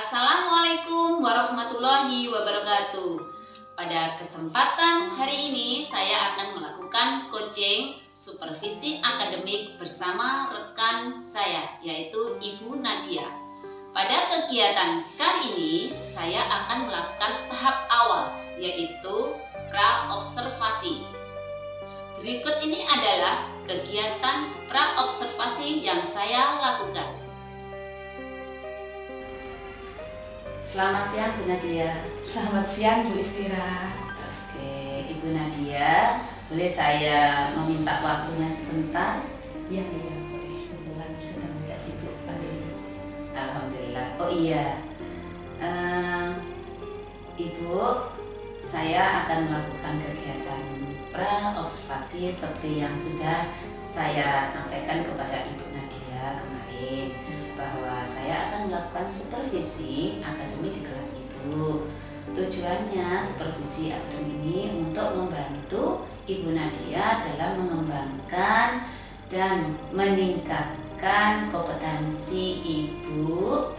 Assalamualaikum warahmatullahi wabarakatuh. Pada kesempatan hari ini saya akan melakukan coaching supervisi akademik bersama rekan saya yaitu Ibu Nadia. Pada kegiatan kali ini saya akan melakukan tahap awal yaitu pra-observasi. Berikut ini adalah kegiatan pra-observasi yang saya lakukan. Selamat siang Bu Nadia. Selamat siang Bu Istira. Oke, Ibu Nadia, boleh saya meminta waktunya sebentar? Iya, boleh. Kebetulan sedang tidak sibuk kali ini. Alhamdulillah. Oh iya, Ibu, saya akan melakukan kegiatan pra-observasi seperti yang sudah saya sampaikan kepada Ibu Nadia kemarin, bahwa saya akan melakukan supervisi akademik di kelas Ibu. Tujuannya supervisi akademik ini untuk membantu Ibu Nadia dalam mengembangkan dan meningkatkan kompetensi Ibu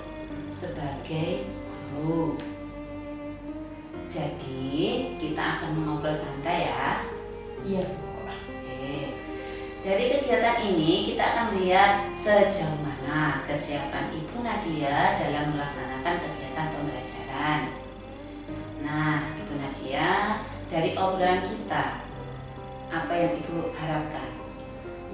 sebagai guru. Jadi kita akan mengobrol santai ya. Iya Bu. Oke. Dari kegiatan ini kita akan melihat sejauh mana kesiapan Ibu Nadia dalam melaksanakan kegiatan pembelajaran. Nah, Ibu Nadia, dari obrolan kita, apa yang Ibu harapkan?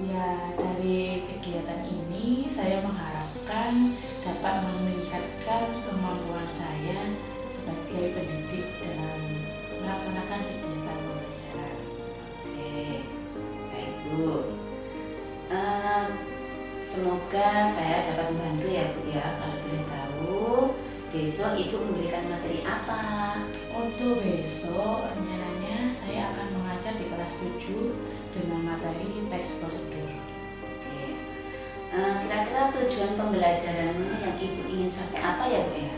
Ya, dari kegiatan ini saya mengharapkan dapat meningkatkan kemampuan saya sebagai pendidik dalam melaksanakan kegiatan pembelajaran. Oke, baik Bu. Semoga saya dapat membantu ya Bu ya. Kalau boleh tahu, besok Ibu memberikan materi apa? Untuk besok rencananya saya akan mengajar di kelas 7 dengan materi teks prosedur. Oke. Kira-kira tujuan pembelajarannya yang Ibu ingin sampai apa ya Bu ya?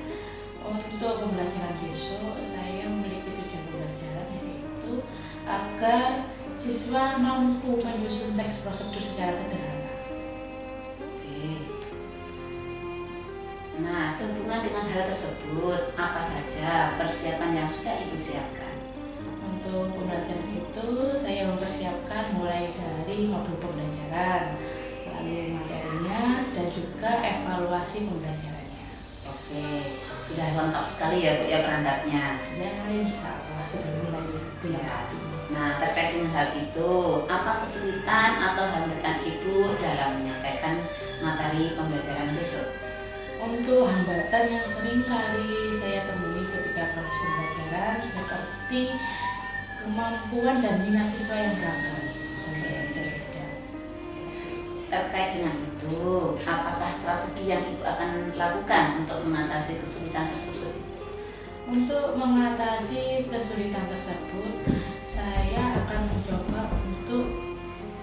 Untuk pembelajaran besok saya memiliki tujuan pembelajaran yaitu agar siswa mampu menyusun teks prosedur secara sederhana. Nah, sehubungan dengan hal tersebut, apa saja persiapan yang sudah Ibu siapkan? Untuk pembelajaran itu, saya mempersiapkan mulai dari modul pembelajaran, lalu materinya, dan juga evaluasi pembelajarannya. Oke, sudah lengkap sekali ya Bu ya perangkatnya. Ya, insya Allah sudah mulai dilengkapi. Nah, terkait dengan hal itu, apa kesulitan atau hambatan Ibu dalam menyampaikan materi pembelajaran besok? Untuk hambatan yang sering kali saya temui ketika proses pembelajaran seperti kemampuan dan minat siswa yang beragam dan berbeda-beda. Terkait dengan itu, apakah strategi yang Ibu akan lakukan untuk mengatasi kesulitan tersebut? Untuk mengatasi kesulitan tersebut, saya akan mencoba untuk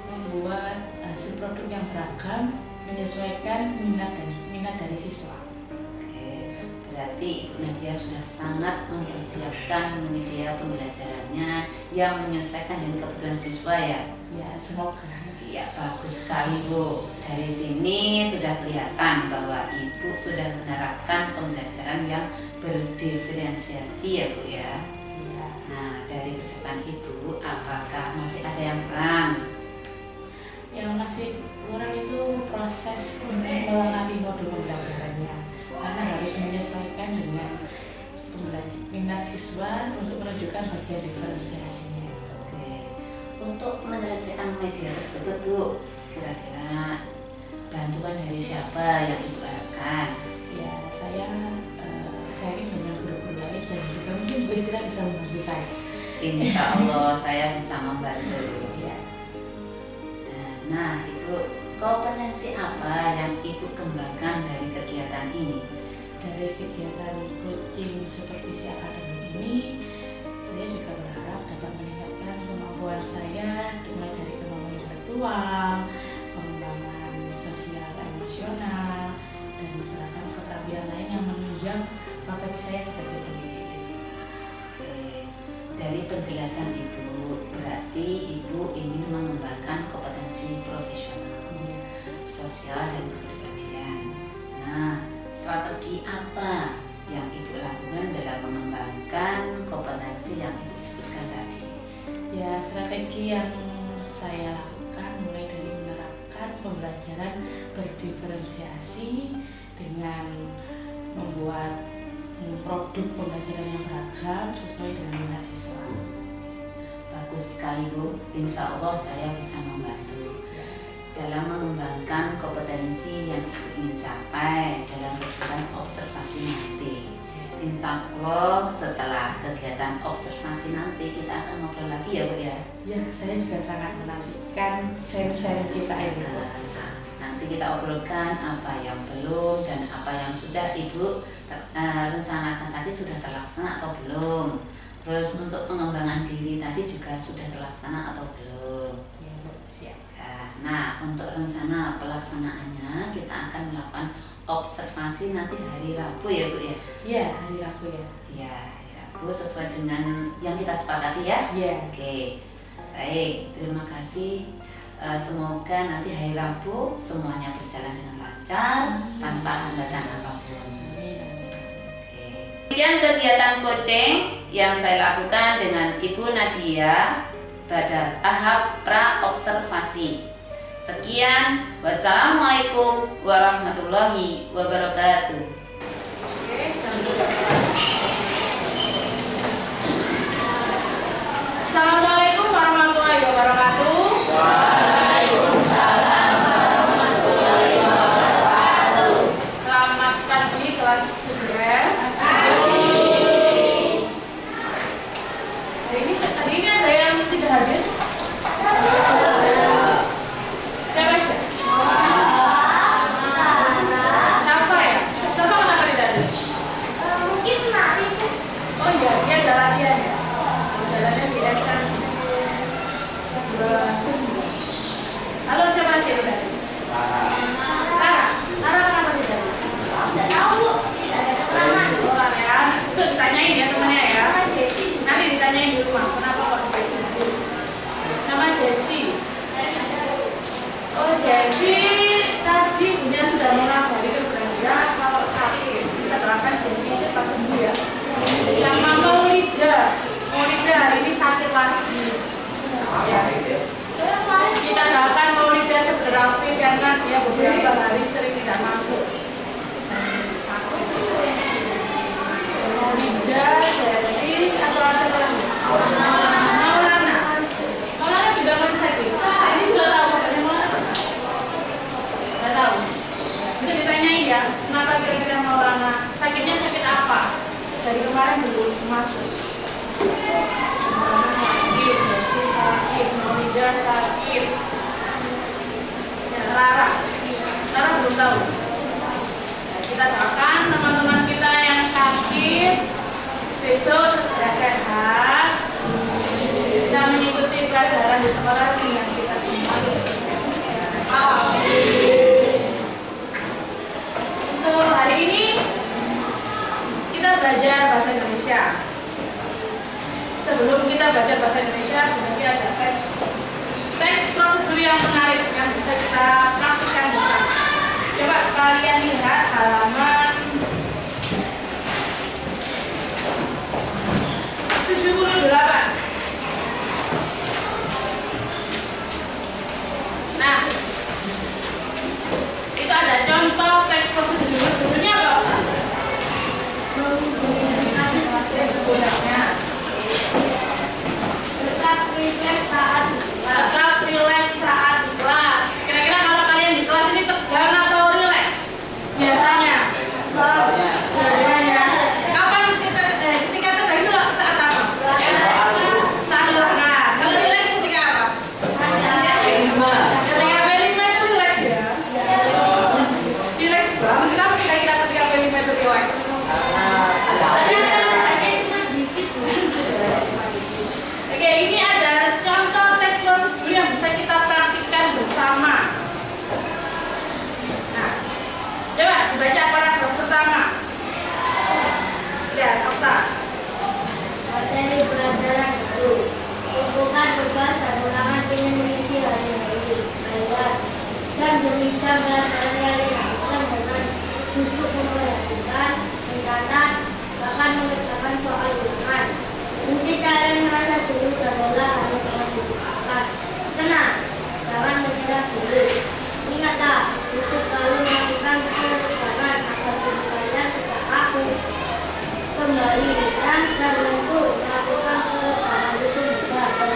membuat hasil produk yang beragam menyesuaikan minat dari siswa. Oke, berarti Ibu Nadia sudah sangat mempersiapkan media pembelajarannya yang menyesuaikan dengan kebutuhan siswa ya? Ya, semoga. Iya, bagus sekali Bu. Dari sini sudah kelihatan bahwa Ibu sudah menerapkan pembelajaran yang berdiferensiasi ya Bu ya. Ya. Nah, dari persiapan Ibu, apakah masih ada yang kurang? Yang masih kurang itu proses untuk melengkapi modul pembelajarannya, karena harus menyesuaikan dengan minat siswa untuk menunjukkan bagian diferensiasinya. Oke, untuk menyelesaikan media tersebut Bu, kira-kira bantuan dari siapa yang Ibu harapkan? Ya, saya sharing dengan guru-guru lain dan juga mungkin Bu Istira bisa membantu saya. Insya Allah saya bisa membantu. Ya. Nah, Ibu, kompetensi apa yang Ibu kembangkan dari kegiatan ini? Dari kegiatan coaching supervisi akademik ini, saya juga berharap dapat meningkatkan kemampuan saya mulai dari kemampuan intelektual, pengembangan sosial emosional, dan beragam keterampilan lain yang menunjang profesi saya sebagai pendidik. Oke, dari penjelasan Ibu, berarti Ibu ingin mengembangkan kompetensi profesional, sosial dan kepribadian. Nah, strategi apa dalam mengembangkan kompetensi yang Ibu sebutkan tadi? Ya, strategi yang saya lakukan mulai dari menerapkan pembelajaran berdiferensiasi dengan membuat produk pembelajaran yang beragam sesuai dengan minat siswa. Bagus sekali Bu, insya Allah saya bisa membantu dalam mengembangkan kompetensi yang Ibu ingin capai dalam kegiatan observasi nanti. Insya Allah setelah kegiatan observasi nanti kita akan ngobrol lagi ya Bu ya. Ya, saya juga sangat menantikan sharing-sharing kita ini. Nanti kita obrolkan apa yang belum dan apa yang sudah Ibu rencanakan tadi sudah terlaksana atau belum. Terus untuk pengembangan diri tadi juga sudah terlaksana atau belum. Ya, Bu, siap. Nah, untuk rencana pelaksanaannya kita akan melakukan observasi nanti hari Rabu ya Bu ya? Iya, hari Rabu ya. Iya, hari Rabu sesuai dengan yang kita sepakati ya? Iya. Oke, baik, terima kasih. Semoga nanti hari Rabu semuanya berjalan dengan lancar tanpa hambatan apapun. Oke. Kemudian kegiatan coaching yang saya lakukan dengan Ibu Nadia pada tahap pra-observasi. Sekian, wassalamualaikum warahmatullahi wabarakatuh. Assalamualaikum warahmatullahi wabarakatuh. Waalaikumsalam warahmatullahi wabarakatuh. Selamat pagi kelas 3. Hari ini ada yang tidak hadir? Siapa aja? Siapa ya? Siapa kenapa tidak hadir? Mungkin nanti Oh iya, dia ada latihan ya? Jalannya di SM 2. kalian merasa jenuh dan lelah harus dengan duduk atas, tenang, jangan menyerah dulu. Ingatlah, untuk selalu melakukan perubahan agar tubuh kalian tidak kaku. Kembali ringan dan lembut, melakukan perubahan itu mudah dan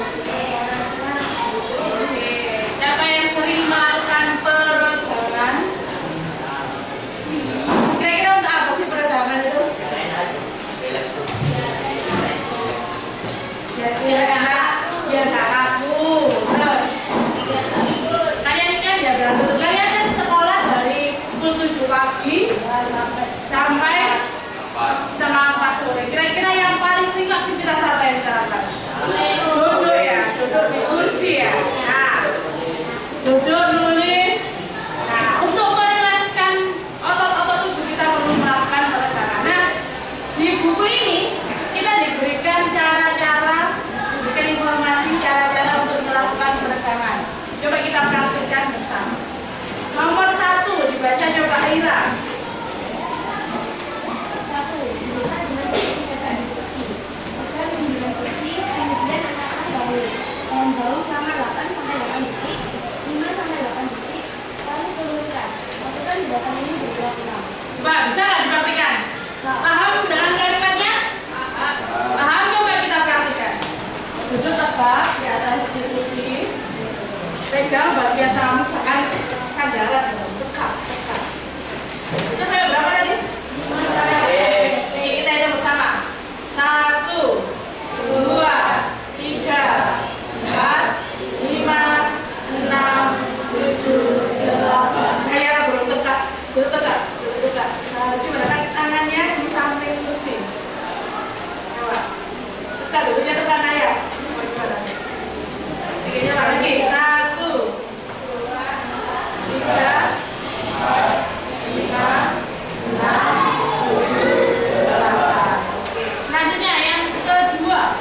Oke, siapa yang sering melakukan peregangan? Kira-kira untuk apa sih peregangan itu? Biar nggak kaku. Terus, kalian kan ya berarti kalian kan sekolah dari pukul 7 pagi sampai setengah 4 sore. Kira-kira yang paling sering aktivitas apa yang dilakukan? Duduk ya, duduk di kursi ya. Nah, duduk nulis. Nah, untuk merilekskan otot-otot tubuh kita perlu melakukan peregangan. Nah, di buku ini kita diberikan cara-cara, diberikan informasi cara-cara untuk melakukan peregangan. Coba kita praktikkan bersama. Nomor 1 dibaca coba Aira. 1. Gunakan kursi tegak di kursi. Tegak menggunakan kursi, kemudian angkatkan bahu. Dalam bahu selama 8 sampai 8 detik, 5 sampai 8 detik, lalu turunkan. Lakukan gerakan ini berulang-ulang. Coba bisa nggak dipraktikkan? Paham dengan kalimatnya? Paham, coba kita praktikkan. Duduk tegak di atas kursi. Pegang bagian tamu jangan sandaran, tegak. Itu kayak berapa tadi? 5. Kita hitung bersama. 1, 2, 3, 4, 5, 6, 7, 8. Kayak belum tegak. Duduk tegak. Coba kan tangannya di samping kursi. Coba. Tegak duduknya tegak ayah. Gimana? Coba lagi. 1, 2, 3, 4, 5, 6, 7, 8. Selanjutnya yang kedua.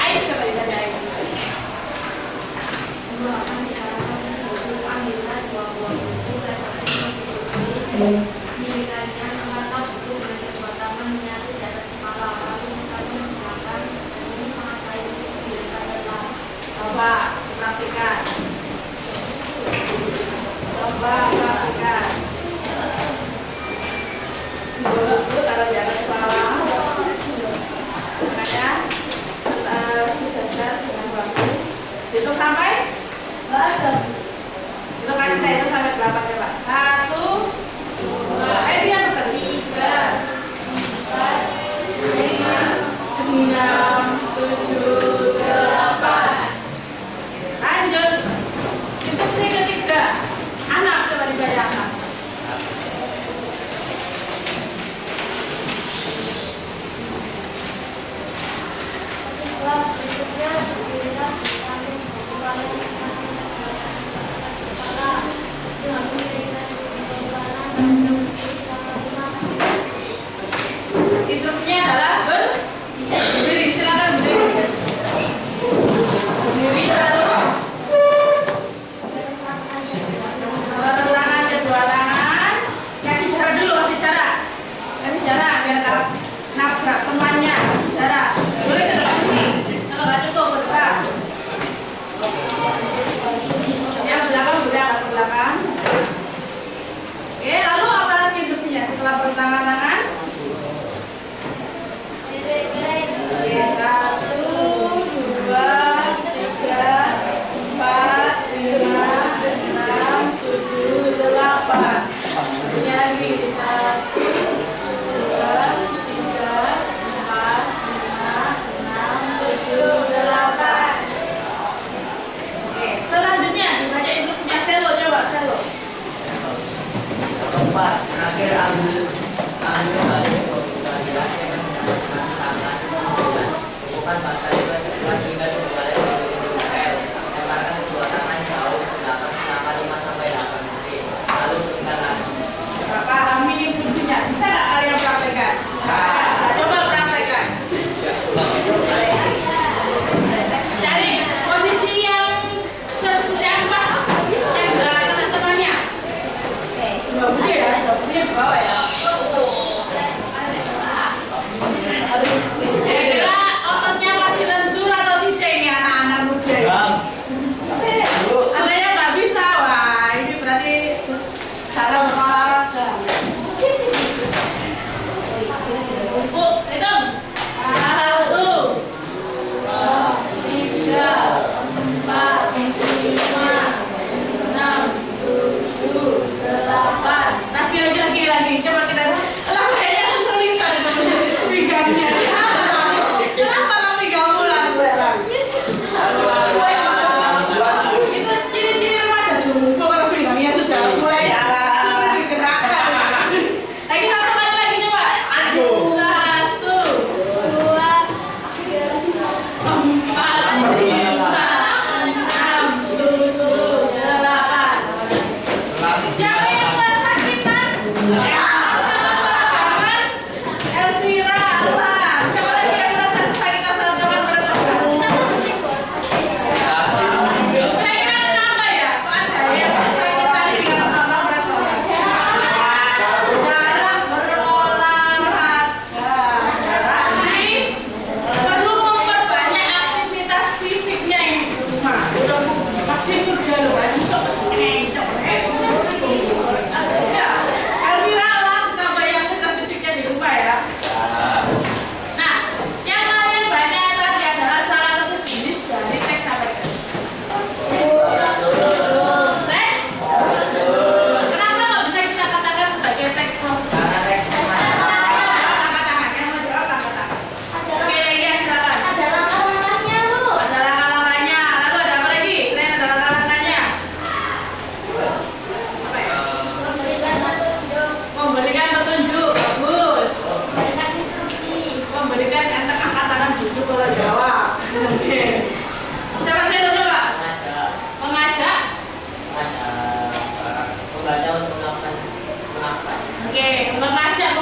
Ais, coba ditanya Ais. Akan diarahkan seluruh ambillah 2 buah buku dan tulis dirikannya mengatau buku dengan kedua tangan menyatu di atas kepala, lalu mukanya menggunakan ini sangat baik untuk dirikan lelah. Coba praktikan. Dulu taruh di atas kepala. Makanya sejajar dengan bahu. Hitung sampai? Itu kan kita hitung sampai berapa coba? 1, 2, dia betul. 3, 4, 5, 6, 7, 8. Lanjut. Instruksi ketiga. Anak coba dibayangkan. Berikutnya berdirilah di samping buku kalian masing-masing.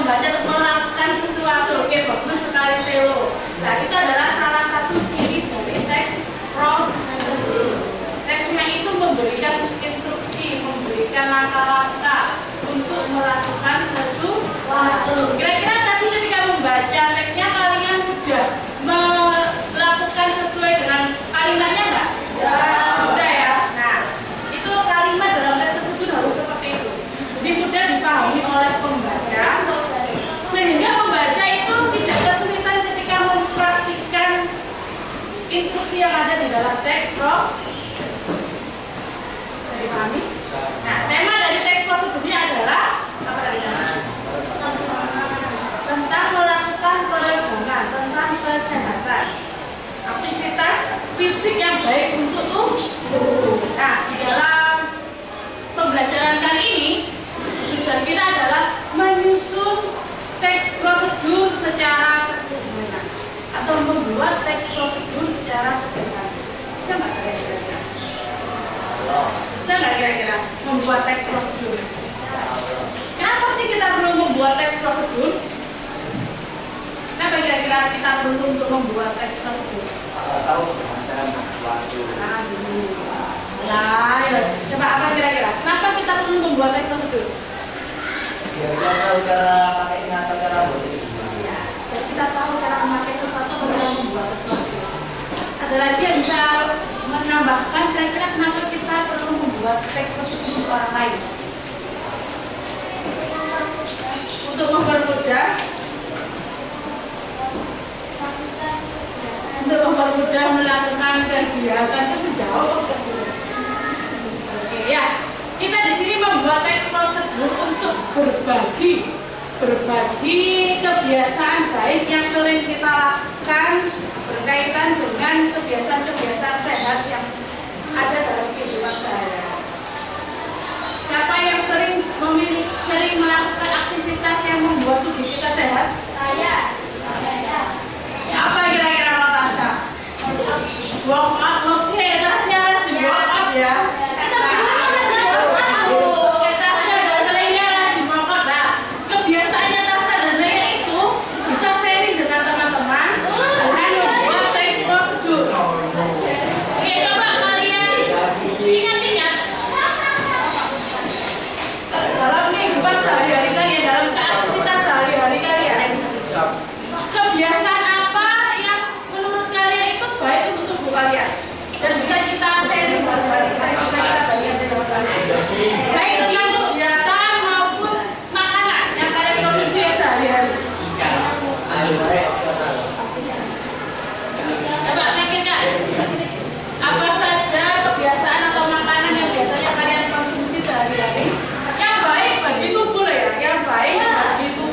membaca untuk melakukan sesuatu. Oke, bagus sekali Selo. Nah, itu adalah salah satu ciri dari teks prosedur. Teksnya itu memberikan instruksi, memberikan langkah-langkah untuk melakukan sesuatu. Kira-kira tadi ketika membaca teksnya kalian sudah melakukan sesuai dengan kalimatnya nggak? Sudah ya. Nah, itu kalimat dalam teks tersebut harus seperti itu. Jadi mudah dipahami oleh pembaca, sehingga pembaca itu tidak kesulitan ketika mempraktikkan instruksi yang ada di dalam teks dipahami? Nah, tema dari teks prosedurnya adalah apa tadi? Tentang melakukan peregangan, tentang kesehatan, aktivitas fisik yang baik untuk tubuh. Nah, di dalam pembelajaran kali ini tujuan kita adalah menyusun teks prosedur secara sederhana atau membuat teks prosedur secara sederhana. Bisa nggak kira-kira? Bisa nggak kira-kira membuat teks prosedur? Kenapa sih kita perlu membuat teks prosedur? Kenapa kira-kira kita perlu untuk membuat teks prosedur? Tahu sebenarnya waktu. Nah, ya. Coba apa kira-kira? Kenapa kita perlu membuat teks prosedur? Biar kita tahu cara pakainya atau cara buat itu gimana. Ya, dan kita tahu cara memakai sesuatu atau cara membuat sesuatu. Ada lagi yang bisa menambahkan kira-kira kenapa kita perlu membuat teks prosedur untuk orang lain? Untuk mempermudah melakukan kegiatan itu jauh. Oke ya, kita di sini membuat teks prosedur untuk berbagi kebiasaan baik yang sering kita lakukan berkaitan dengan kebiasaan-kebiasaan sehat yang ada dalam kehidupan saya. Siapa yang sering melakukan aktivitas yang membuat tubuh kita sehat? Saya. Apa kira-kira Tasya? Walk out, oke, Tasya lagi walk out ya. Oke, Tasya dan Leia lagi walk out lah. Kebiasaannya Tasya dan Leia itu bisa sharing dengan teman-teman dengan membuat teks prosedur. Oke, coba kalian ingat-ingat dalam kehidupan sehari-hari kalian, dalam aktivitas sehari-hari kalian, kebiasaan apa yang menurut kalian itu baik untuk tubuh kalian dan bisa kita sharing bareng-bareng, bisa kita bagikan dengan kalian, baik tentang kegiatan maupun makanan yang kalian konsumsi sehari-hari. Coba pikirkan apa saja kebiasaan atau makanan yang biasanya kalian konsumsi sehari-hari yang baik bagi tubuh ya, yang baik bagi tubuh.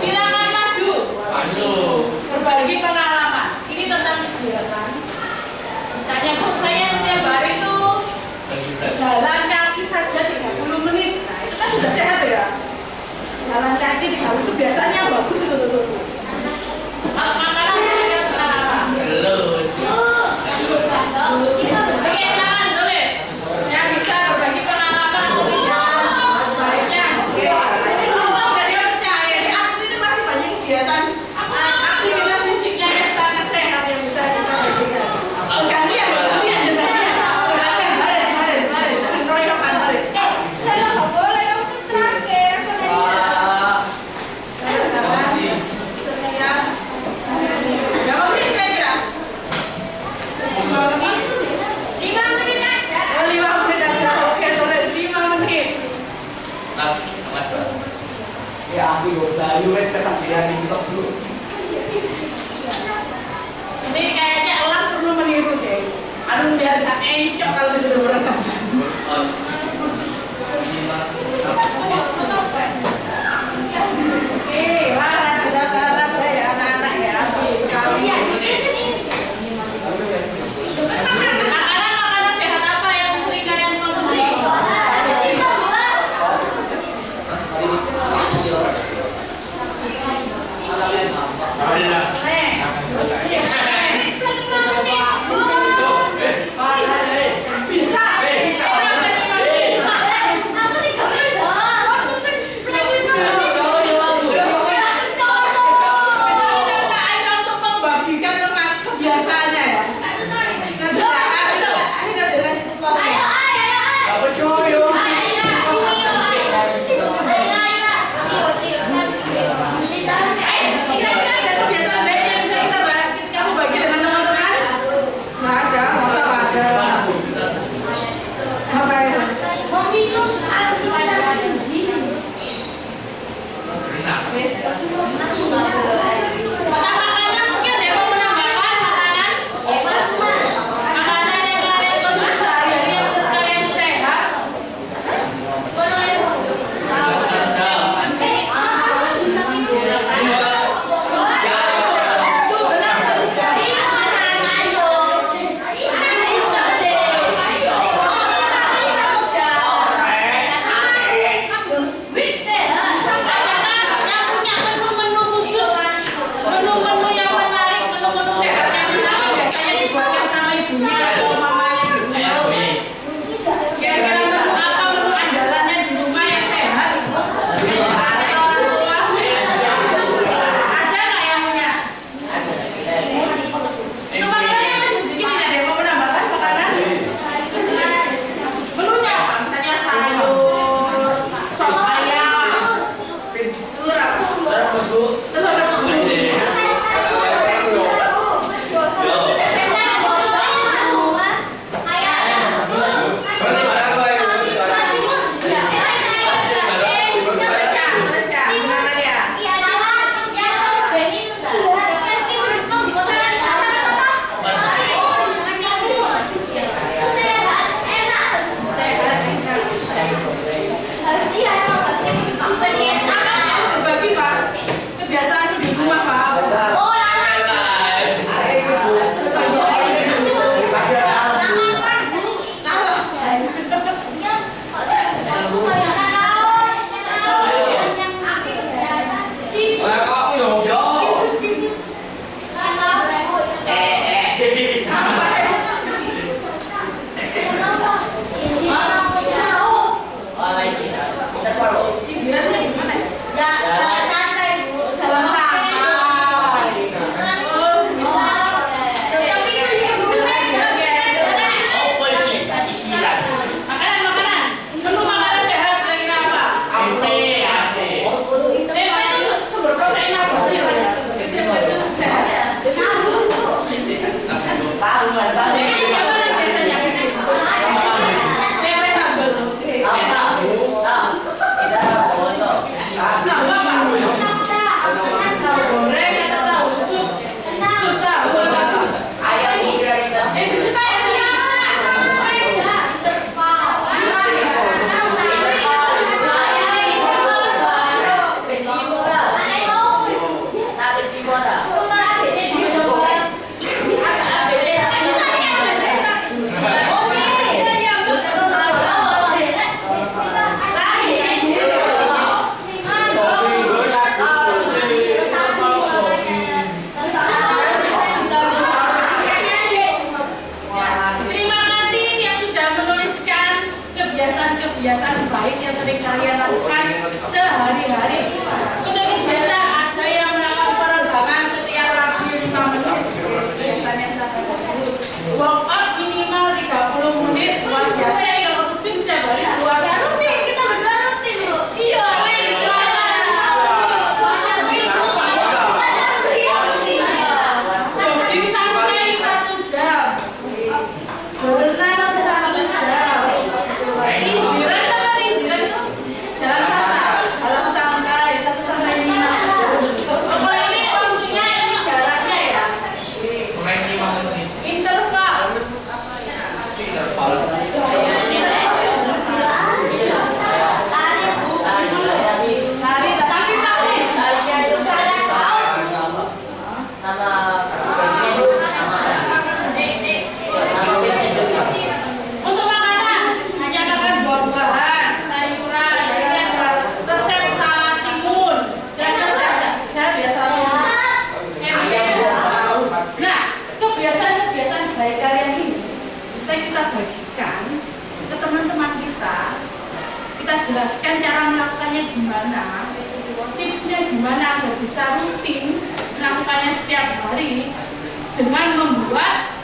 Silakan maju. Berbagi pengalaman. Ini tentang kegiatan. Misalnya Bu, saya setiap hari itu jalan kaki saja 30 menit. Nah, itu kan sudah sehat ya. Jalan kaki 30 itu biasanya bagus itu tuh. Kalau makanan saya tentang apa? Oke, silakan tulis. Yang bisa berbagi pengalaman atau tidak baiknya. Oke. Jadi percaya di aku ini masih banyak kegiatan aktivitas fisiknya yang sangat sehat yang bisa kita bagikan. Gantian. Baris. Jangan keroyokan, baris. Saya nggak boleh, aku terakhir. Berapa menit kira-kira? 5 menit? 5 menit aja. Oh, 5 menit aja. Oke, tulis 5 menit. Ya, aku udah yuk tetap dia TikTok dulu. Ini kayaknya elang perlu meniru deh. Aduh, dia encok kalau disuruh berenang. Oke, wah, rada ya anak-anak ya. Sekali. Makanan sehat apa yang sering kalian konsumsi? ada. Apa ya? Meminum asi pada ini. Makanan mungkin ada yang mau menambahkan makanan? Makanan yang kalian konsumsi sehari-hari yang menurut kalian sehat? kebiasaan baik yang sering kalian lakukan sehari-hari. Untuk kebiasaan ada yang melakukan peregangan setiap pagi 5 menit. Workout minimal 30 menit. Luar biasa yang rutin setiap hari keluar. Rutin, kita berdua rutin loh. Iya. Jogging santai 1 jam. Berenang 1 jam. Isiran apa nih? Isiran itu jalan santai. Alam santai 1 sampai 5. Kalau ini waktunya ini jaraknya ya. Interval. Hari tapi praktis. Untuk makanan hanya makan buah-buahan, sayuran, dan resep salad timun dan resep saya biasa Nah, kebiasaan baik kalian ini bisa kita bagikan ke teman-teman kita. Kita jelaskan cara melakukannya gimana, tipsnya gimana agar bisa rutin melakukannya setiap hari dengan membuat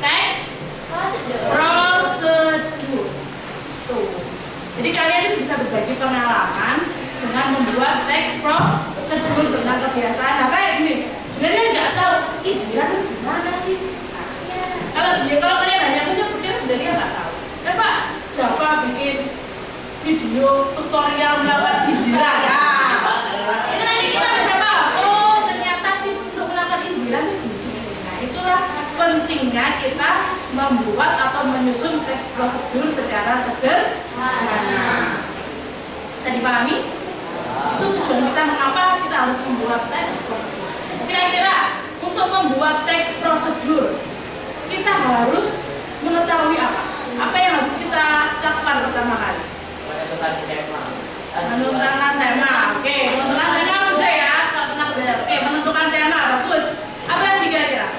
teks prosedur. Tuh. Jadi kalian bisa berbagi pengalaman dengan membuat teks prosedur tentang kebiasaan. Nah kayak gini, sebenarnya nggak tahu isiran gimana sih. Kalau kalian video tutorial melakukan izirah ya. Ini nanti kita bisa tahu, oh ternyata tips untuk melakukan izirah itu. Nah itulah pentingnya kita membuat atau menyusun tes prosedur secara sederhana. Bisa dipahami? Itu tujuan kita mengapa kita harus membuat tes prosedur. Kira-kira untuk membuat tes prosedur kita harus mengetahui apa? Apa yang harus kita lakukan pertama kali? Menentukan tema. Menentukan tema. Oke, menentukan tema sudah ya. Oke, menentukan tema bagus. Apa yang dikira-kira?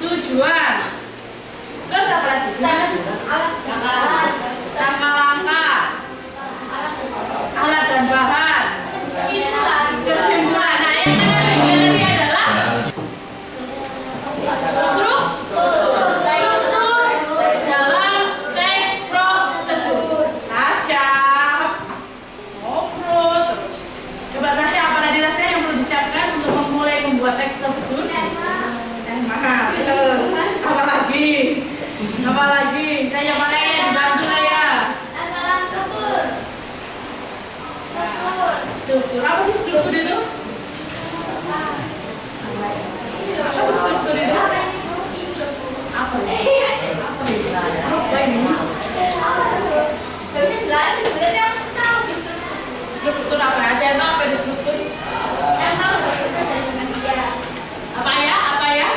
Tujuan. Terus apa lagi? Langkah-langkah. Alat dan bahan. Kesimpulan. Nah, yang tadi adalah apa lagi? Saya mana ya dibantu saya. Struktur apa sih struktur itu? Apa struktur itu? Apa? Struktur apa aja? Apa itu struktur? Apa ya? Apa ya?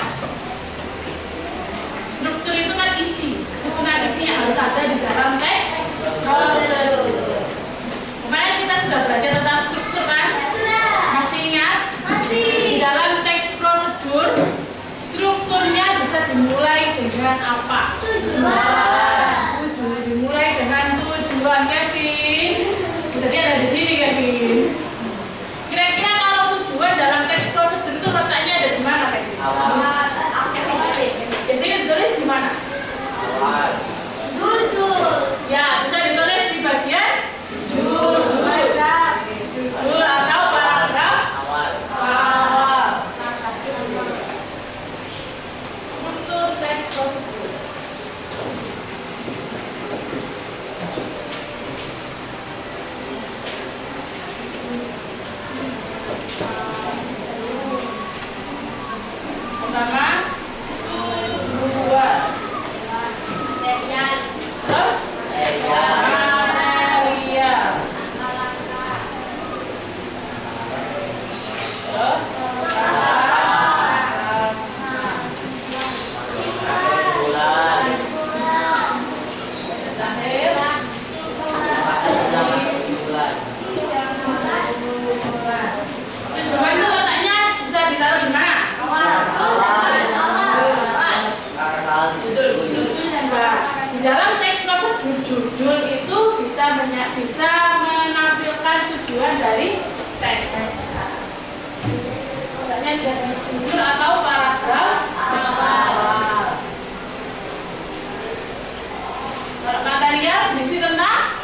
Struktur itu kan isi. Susunan isi yang harus ada di dalam teks prosedur. Kemarin kita sudah belajar tentang struktur kan? Masih ingat? Di dalam teks prosedur, strukturnya bisa dimulai dengan apa? Tujuan. Dimulai dengan tujuan, Kevin. Jadi ada di sini, Kevin. Kira-kira kalau tujuan dalam teks prosedur itu letaknya ada di mana, Kevin? Jadi ditulis di mana? Awal. Ya, bisa ditulis di bagian judul atau paragraf awal. Struktur teks prosedur. Pertama, tujuan. Terus? Area. Terus? Terakhir. Tujuan itu letaknya bisa ditaruh di mana? Di dalam teks prosedur judul itu bisa menampilkan tujuan dari teks. Contohnya judul atau paragraf awal. Kalau kalian berisi tentang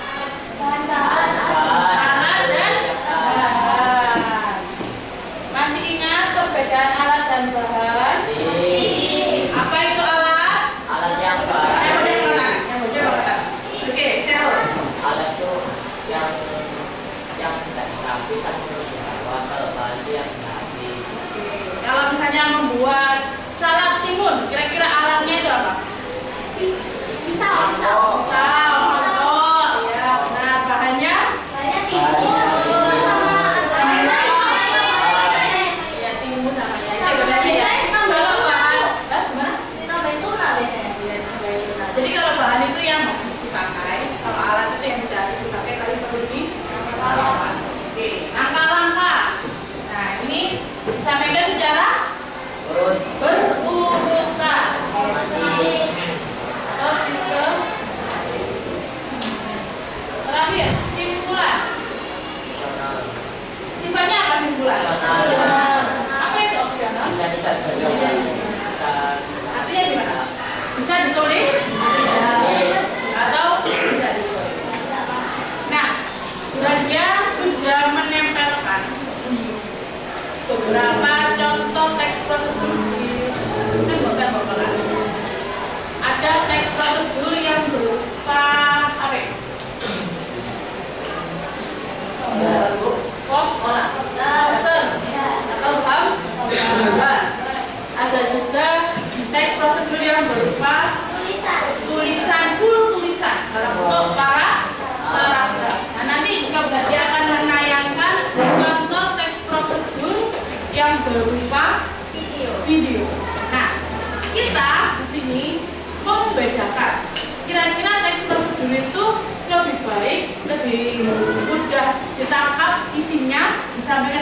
alat dan bahan. Masih ingat perbedaan alat dan bahan? Apa itu alat? Alat yang bahan. Oke, saya Alat itu yang tidak habis atau kalau bahan itu yang habis. kalau misalnya membuat salad timun, kira-kira alatnya itu apa? Pisau. Ya, nah bahannya? Ya timun namanya. Kalau bahan, gimana? Jadi kalau bahan itu yang habis dipakai, kalau alat itu yang tidak habis dipakai tapi perlu dilakukan. Oke, langkah-langkah. Nah ini disampaikan secara berurutan. Atau sistem. Terakhir, simpulan. Sifatnya apa simpulan? Apa itu opsional? Bisa tidak bisa. Artinya gimana? Bisa ditulis atau tidak ditulis. Nah, dia sudah menempelkan beberapa contoh teks prosedur di tembok-tembok kelas. Ada teks prosedur yang berupa apa ya?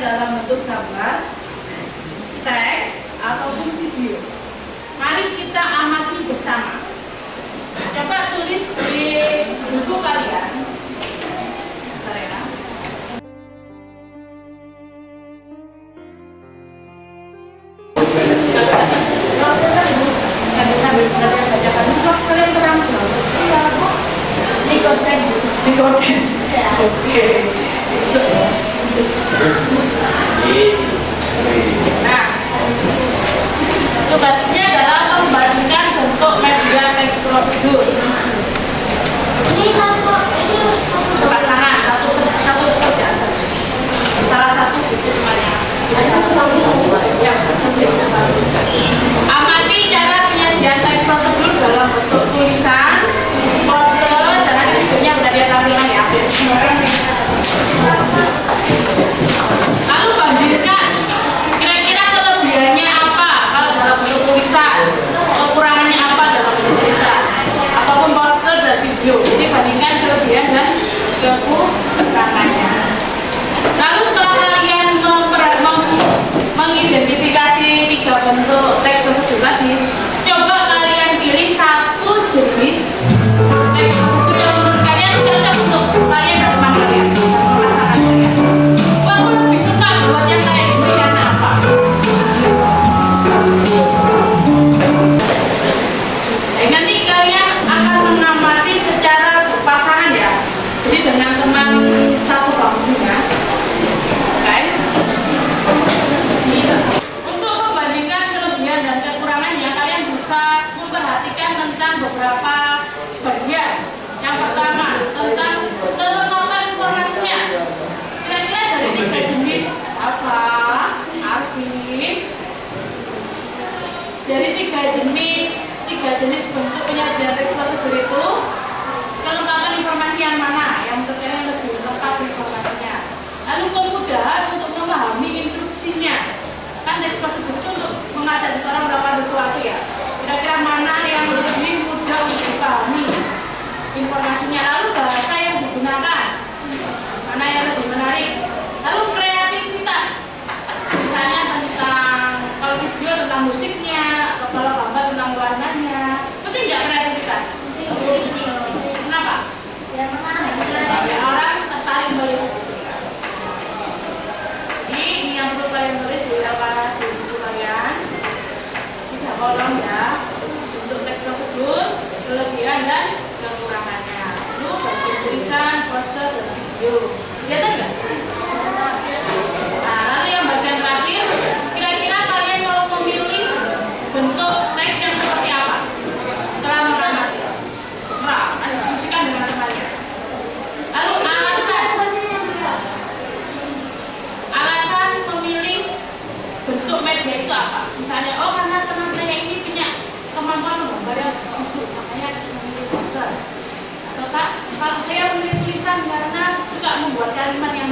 dalam bentuk gambar, teks, ataupun video. Mari kita amati bersama. Coba tulis di buku kalian. Bentar ya. Oke. Nah, tugasnya adalah membandingkan bentuk media teks prosedur. Ini kan kok ini Pasangan satu pekerjaan. Salah satu itu semuanya. Amati cara penyajian teks prosedur dalam bentuk tulisan, poster, dan nanti bentuknya udah dia tampilan ya. Lalu bandingkan kira-kira kelebihannya apa kalau dalam bentuk tulisan, kekurangannya apa dalam bentuk tulisan, ataupun poster dan video. Jadi bandingkan kelebihan dan kekurangannya. Lalu setelah kalian mengidentifikasi 3 bentuk teks prosedur tadi, coba kalian pilih satu jenis teks prosedur yang menurut kalian cocok untuk kalian dan teman kalian, pasangan kalian. Aku lebih suka buat yang kayak gini karena apa? Nanti kalian akan mengamati secara berpasangan ya. Jadi dengan teman satu kampungnya. Oke. Untuk membandingkan kelebihan dan kekurangannya, kalian bisa memperhatikan tentang beberapa bagian. Yang pertama, tentang kelengkapan informasinya. Kira-kira dari 3 jenis apa? Alvin. Dari 3 jenis bentuk penyajian teks prosedur itu, kelengkapan informasi yang mana yang menurut kalian lebih lengkap informasinya? Lalu kemudahan untuk memahami instruksinya. Kan teks prosedur itu untuk mengajak seseorang melakukan sesuatu ya. Kira-kira mana yang lebih mudah untuk dipahami informasinya? Lalu bahasa yang digunakan, mana yang lebih menarik? Lalu kreativitas, misalnya tentang kalau video tentang musiknya, atau kalau gambar tentang warnanya. Penting nggak kreativitas? Kenapa? yang mana? Ya, orang tertarik melihat. Ini yang perlu kalian tulis di buku kalian. 3 kolom ya. Untuk teks prosedur, kelebihan dan kekurangannya. Lalu bagian tulisan, poster dan video. Kelihatan nggak? Nah, lalu yang bagian terakhir, kira-kira kalian mau memilih bentuk teks yang seperti apa? Setelah mengamati. Serah, diskusikan dengan temannya. Lalu alasan memilih bentuk media itu apa? Misalnya, oh karena teman saya ini punya kemampuan menggambar yang bagus, makanya memilih poster. Atau kalau saya memilih tulisan karena suka membuat kalimat yang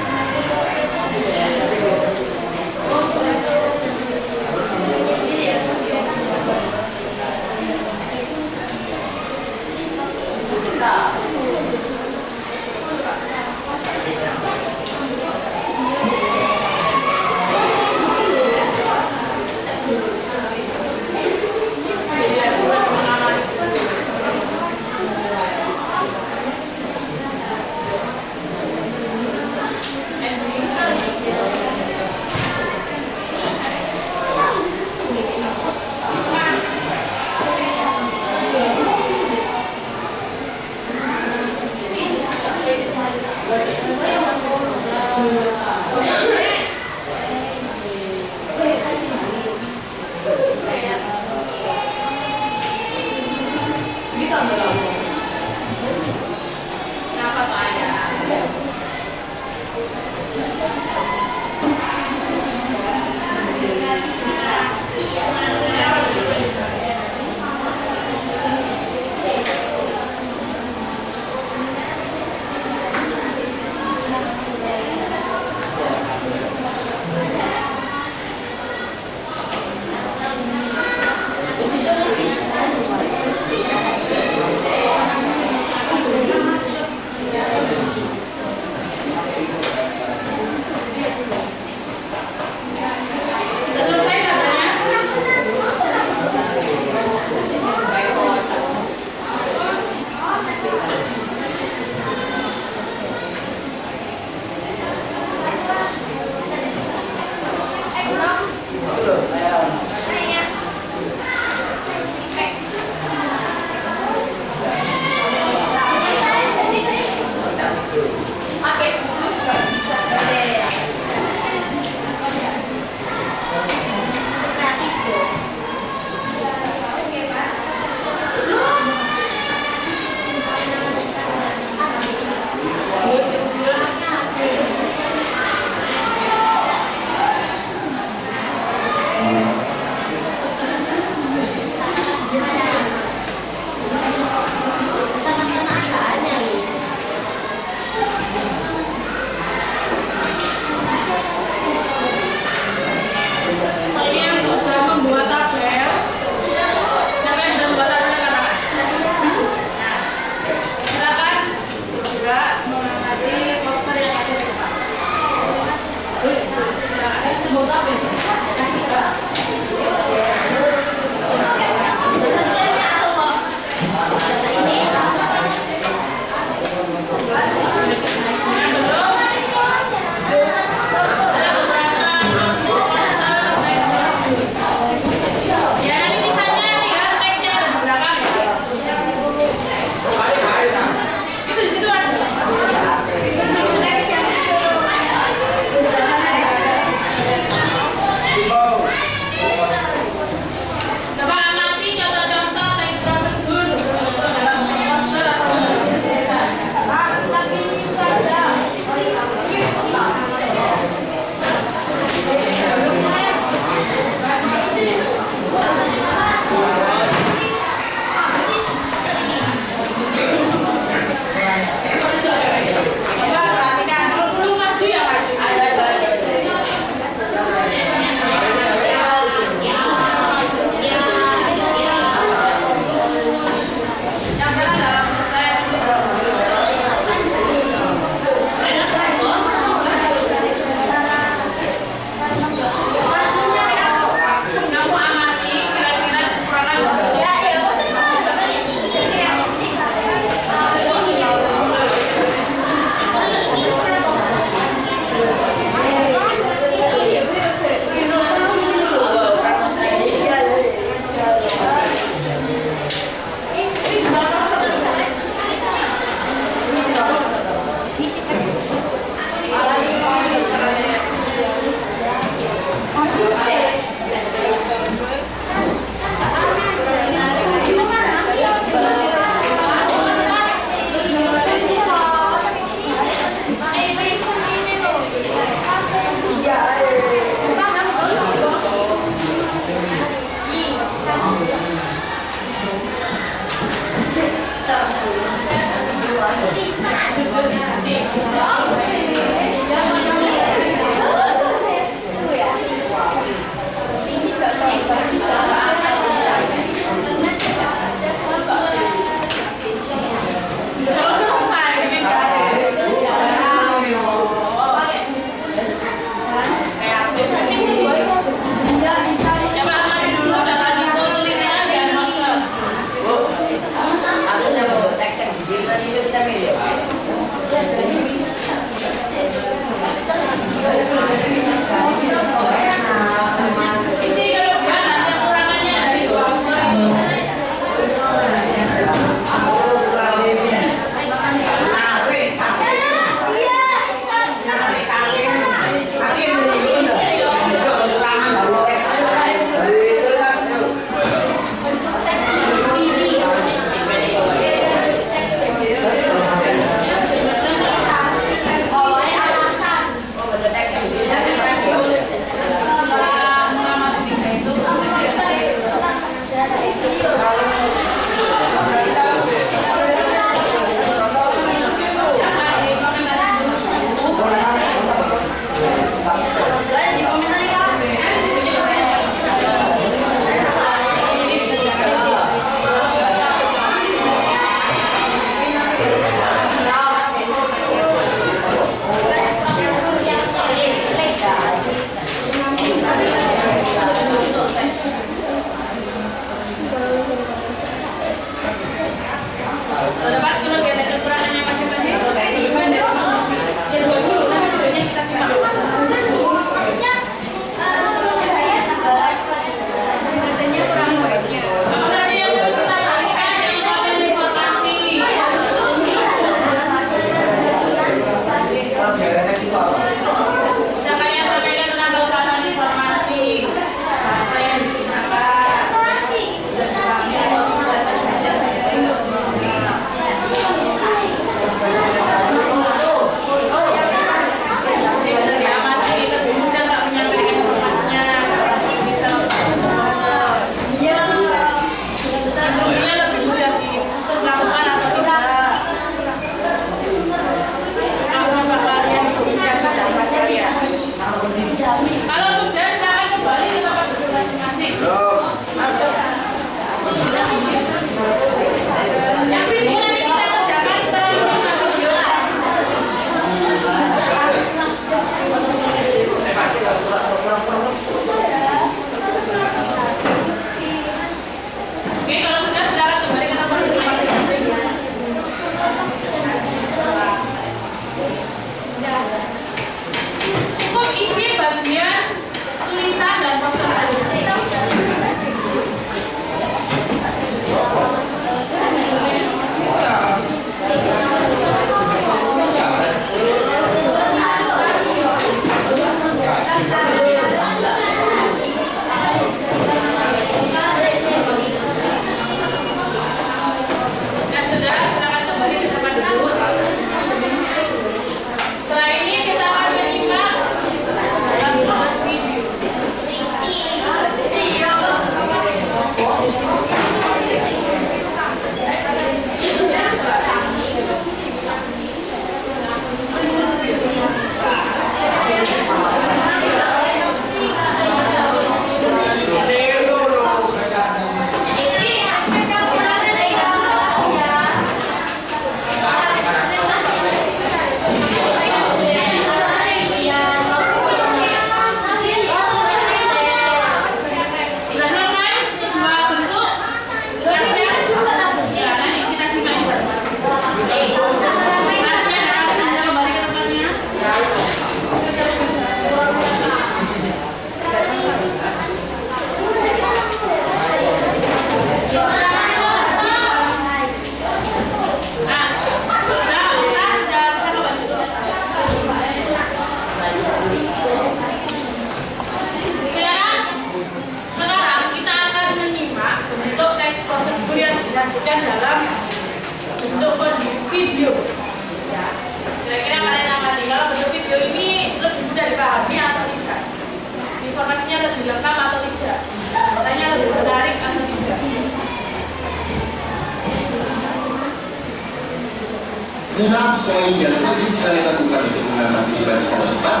6 poin yang wajib kalian lakukan untuk mengamati debat secara cepat.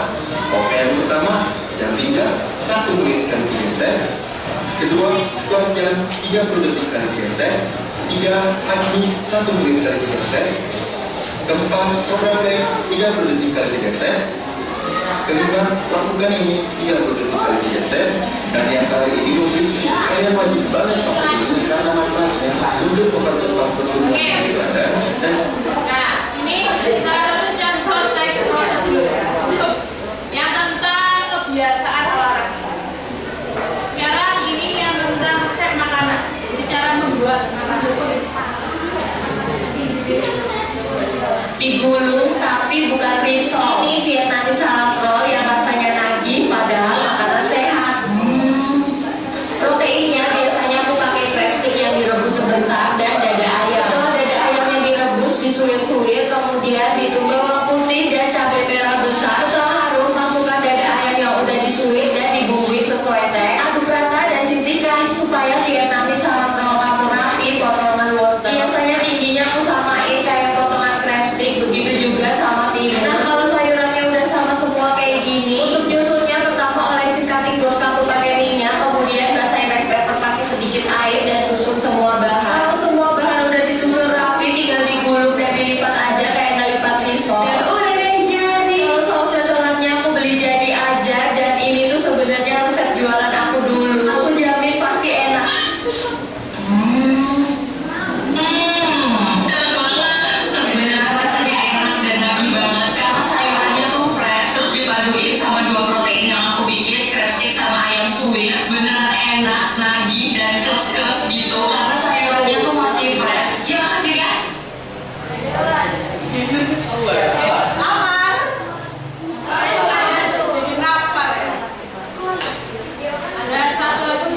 Oke, yang pertama, jam 3, 1 menit kali digeser. Kedua, squatnya 30 detik kali digeser. 3, kaki 1 menit kali digeser. Keempat, program back 30 detik kali digeser. Kelima, lakukan ini 30 detik kali digeser. Dan yang kali ini ofisi, kalian wajib banget pakai ini karena manfaatnya untuk mempercepat pertumbuhan badan dan Ini salah satu contoh teks prosedur yang tentang kebiasaan olahraga. Sekarang ini yang tentang resep makanan, jadi cara membuat makanan. Digulung tapi bukan risol. Ini Vietnamese salad roll yang rasanya nagih padahal makanan sehat. Proteinnya biasanya aku pakai crab stick yang direbus sebentar dan dada ayam. Setelah dada ayamnya direbus, disuir-suir, kemudian ditumbuk bawang putih dan cabai merah besar. Setelah harum, masukkan dada ayam yang udah disuir dan dibumbui sesuai teks. Aduk rata dan sisihkan supaya Vietnamese salad roll kamu rapi potongan wortel. Biasanya tingginya aku samain kayak potongan crab stick, begitu juga sama timun. Nah, kalau sayurannya udah sama semua kayak gini, untuk nyusunnya pertama olesin cutting board kamu pakai minyak, kemudian basahin rice paper pakai sedikit air dan susun semua bahan. Kalau semua bahan udah disusun rapi, tinggal digulung dan dilipat aja kayak ngelipat risol. Dan udah deh jadi. Kalau saus cocolannya aku beli jadi aja, dan ini tuh sebenarnya resep jualan aku dulu. Aku jamin pasti enak. Beneran rasanya enak dan nagih banget karena sayurannya tuh fresh, terus dipaduin sama 2 protein yang aku bikin, crab stick sama ayam suwir. Beneran enak, nagih dan keles-keles gitu karena sayurannya tuh masih fresh. Ya masak juga? Jadi naspar ya. Ada satu lagi.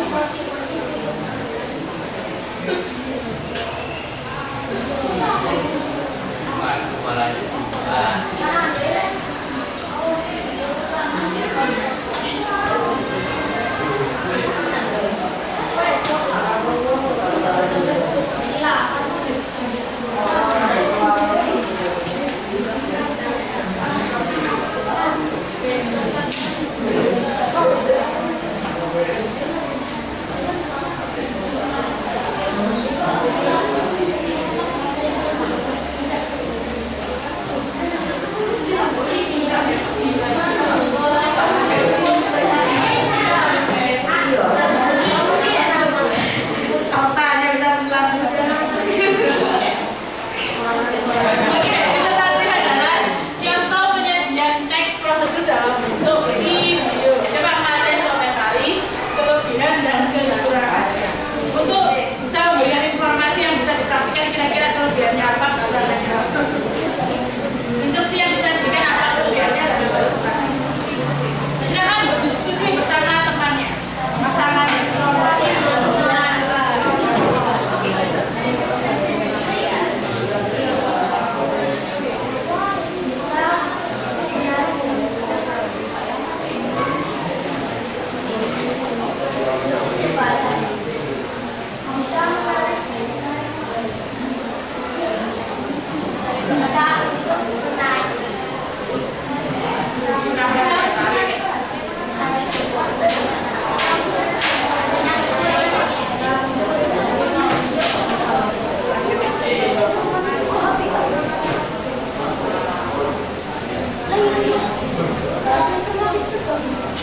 Otaknya bisa berlanjut. Oke, itu tadi adalah contoh penyajian teks prosedur dalam bentuk video. Coba kalian komentari kelebihan dan kekurangannya. Untuk bisa memberikan informasi yang bisa dipraktikkan kira-kira kelebihannya apa, kekurangannya apa. Instruksi yang disajikan apa kelebihannya dan kekurangannya. Silakan berdiskusi bersama temannya, pasangannya.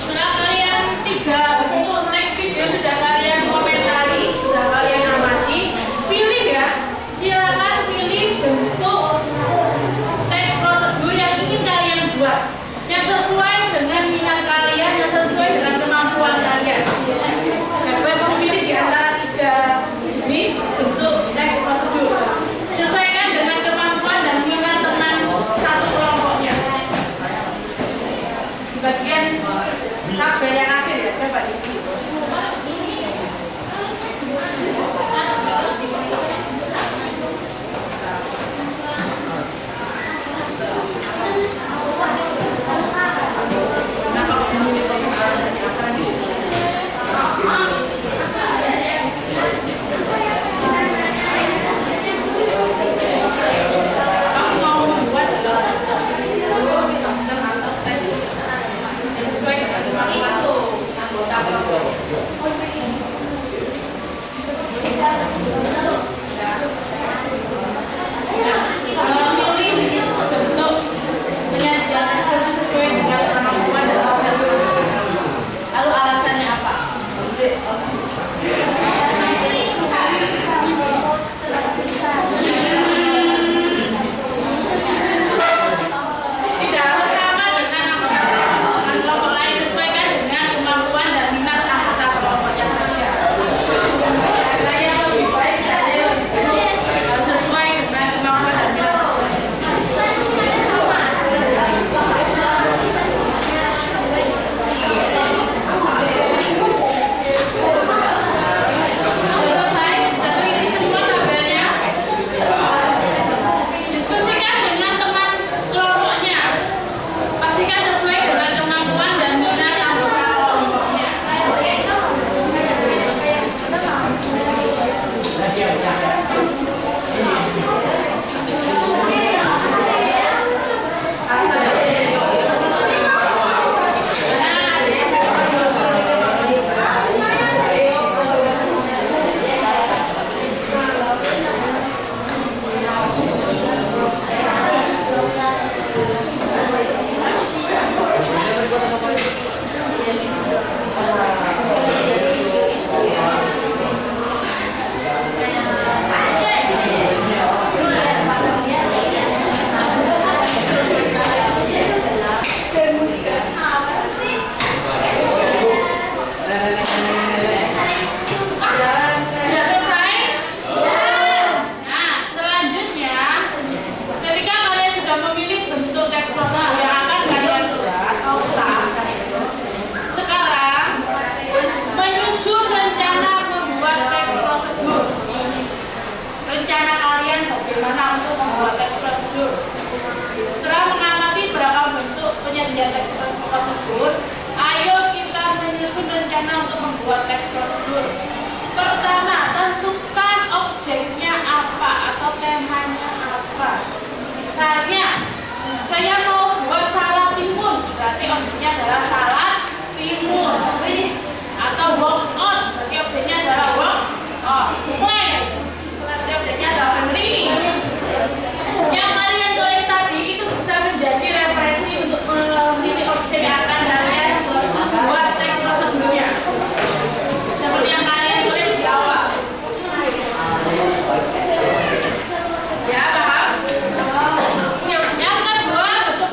Setelah kalian 3 untuk next video sudah kalian komentari, sudah kalian amati, pilih ya, silakan pilih bentuk teks prosedur yang ingin kalian buat, yang sesuai dengan minat kalian, yang sesuai dengan kemampuan kalian. Bebas memilih di antara 3 jenis bentuk teks prosedur. Sesuaikan dengan kemampuan dan minat teman satu kelompoknya. Di bagian tabel yang akhir ya, coba diisi. Kamu mau didistribusikan sesuai dengan kemampuan dan minat anggota kelompoknya. Sudah selesai? Nah, selanjutnya ketika kalian sudah memilih bentuk teks prosedur yang akan kalian buat, sekarang menyusun rencana membuat teks prosedur. Rencana kalian bagaimana untuk membuat teks prosedur. Setelah mengamati berapa bentuk penyedia teks prosedur, ayo kita menyusun rencana untuk membuat teks prosedur. Pertama, tentukan objeknya apa atau temanya apa. Misalnya, saya mau buat salad timun, berarti objeknya adalah salad timun. Atau walk on, berarti objeknya adalah walk on. Plan, berarti objeknya adalah beli. Yang kalian tulis tadi itu bisa menjadi referensi untuk memilih objek yang akan kalian buat teks prosedurnya. Seperti yang kalian tulis di awal. Ya, paham? Yang kedua, bentuk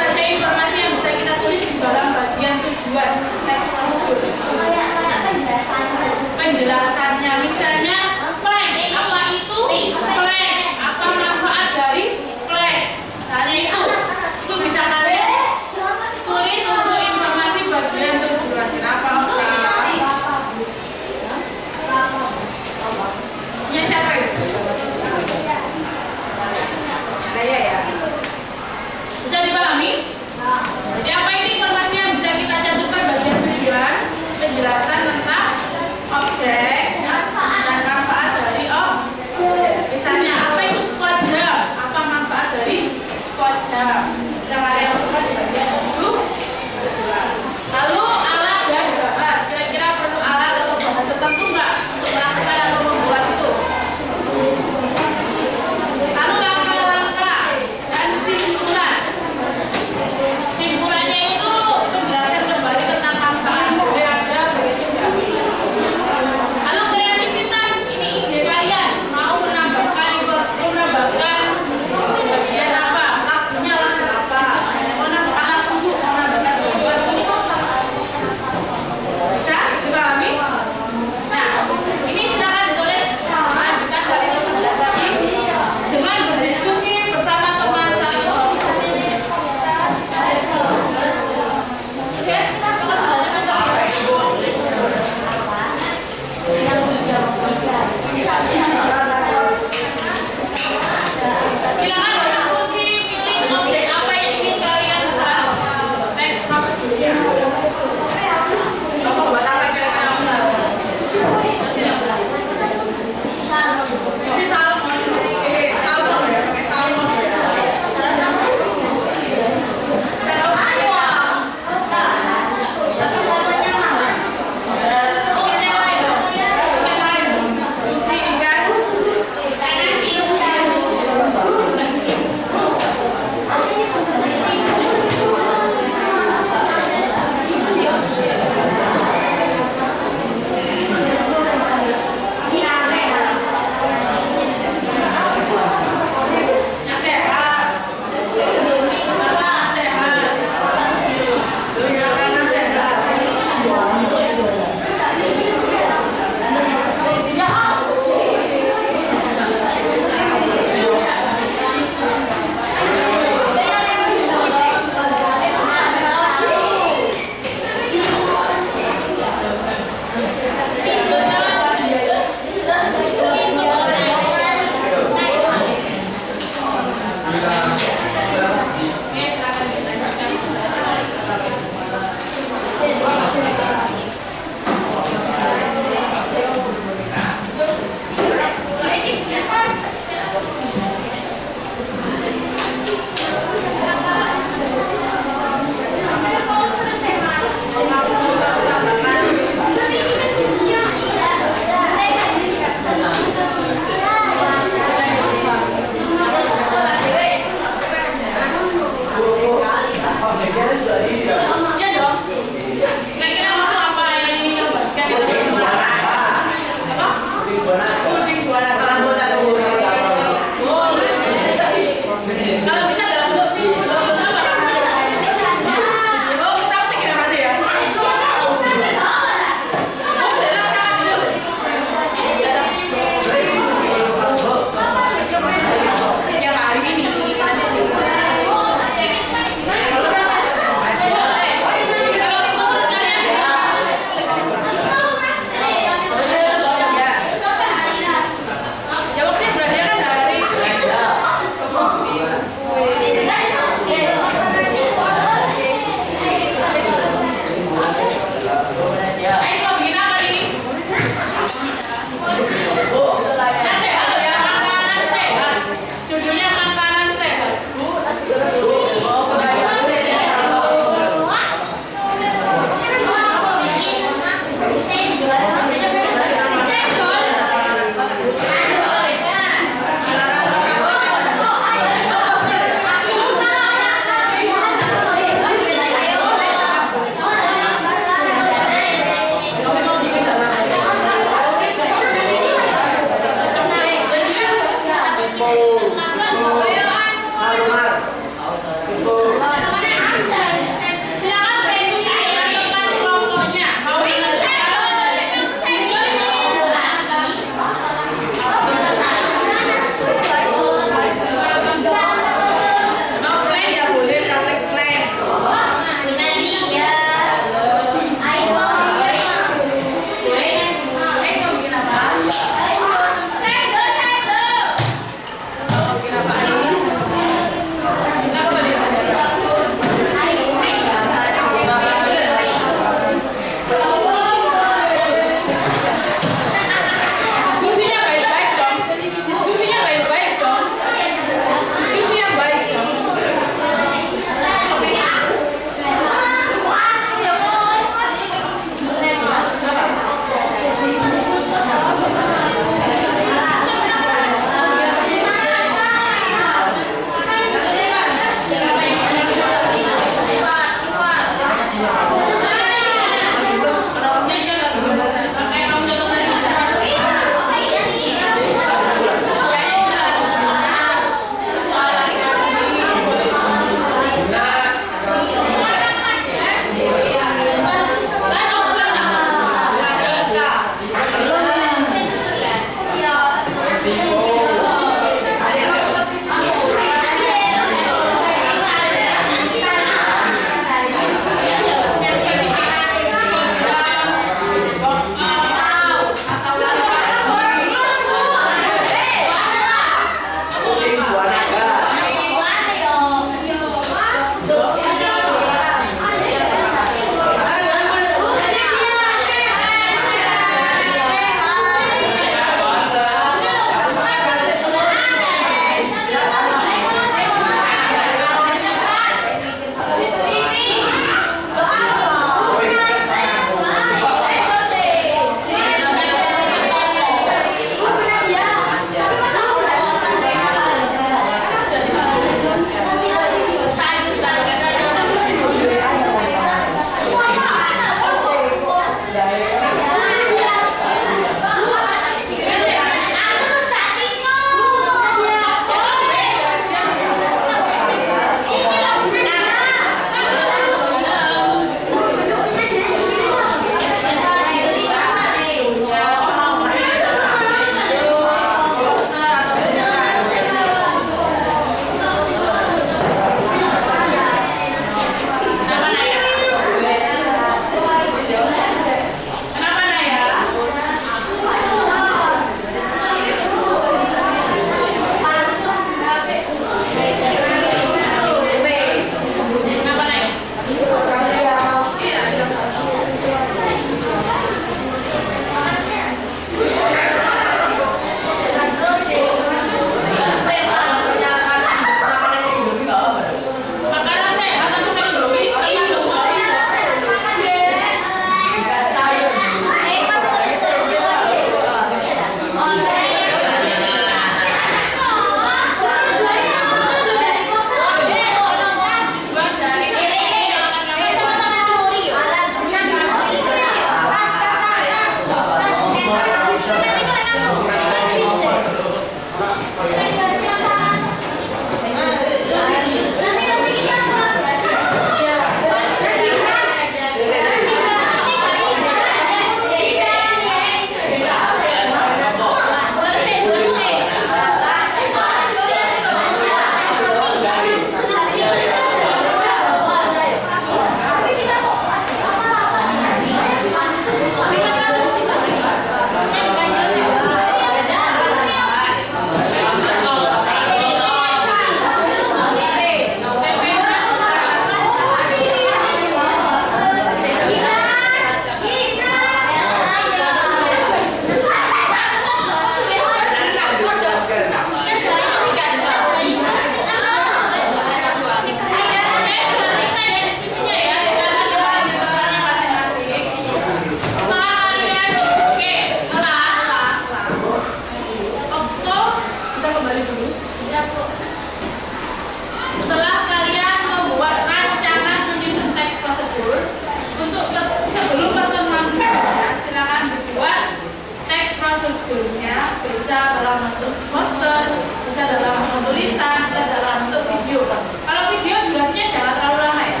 bisa dalam bentuk poster, bisa bisa dalam bentuk tulisan, bisa dalam bentuk video. Kalau video durasinya jangan terlalu lama ya,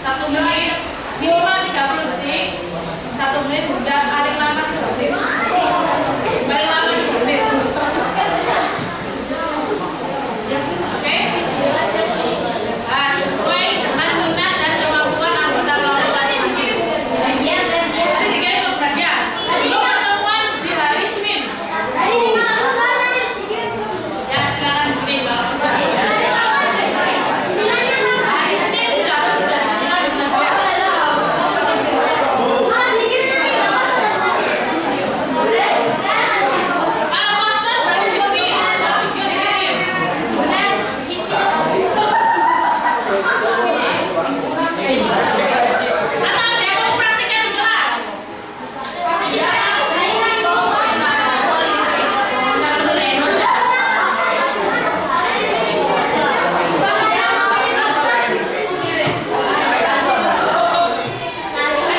1 menit, minimal 30 detik, 1 menit, hingga paling lama 3 menit, paling lama 3 menit. Oke? Nah, sesuai dengan minat dan kemampuan anggota kelompok masing-masing. Nanti dikirim ke bagian. Sebelum pertemuan di hari Senin. Ya, silakan dikirim kalau bisa. Hari Senin sudah harus sudah dikirim di sana. Kalau master berarti dikirim, kalau video dikirim. Atau ada yang mau praktiknya di kelas? Ada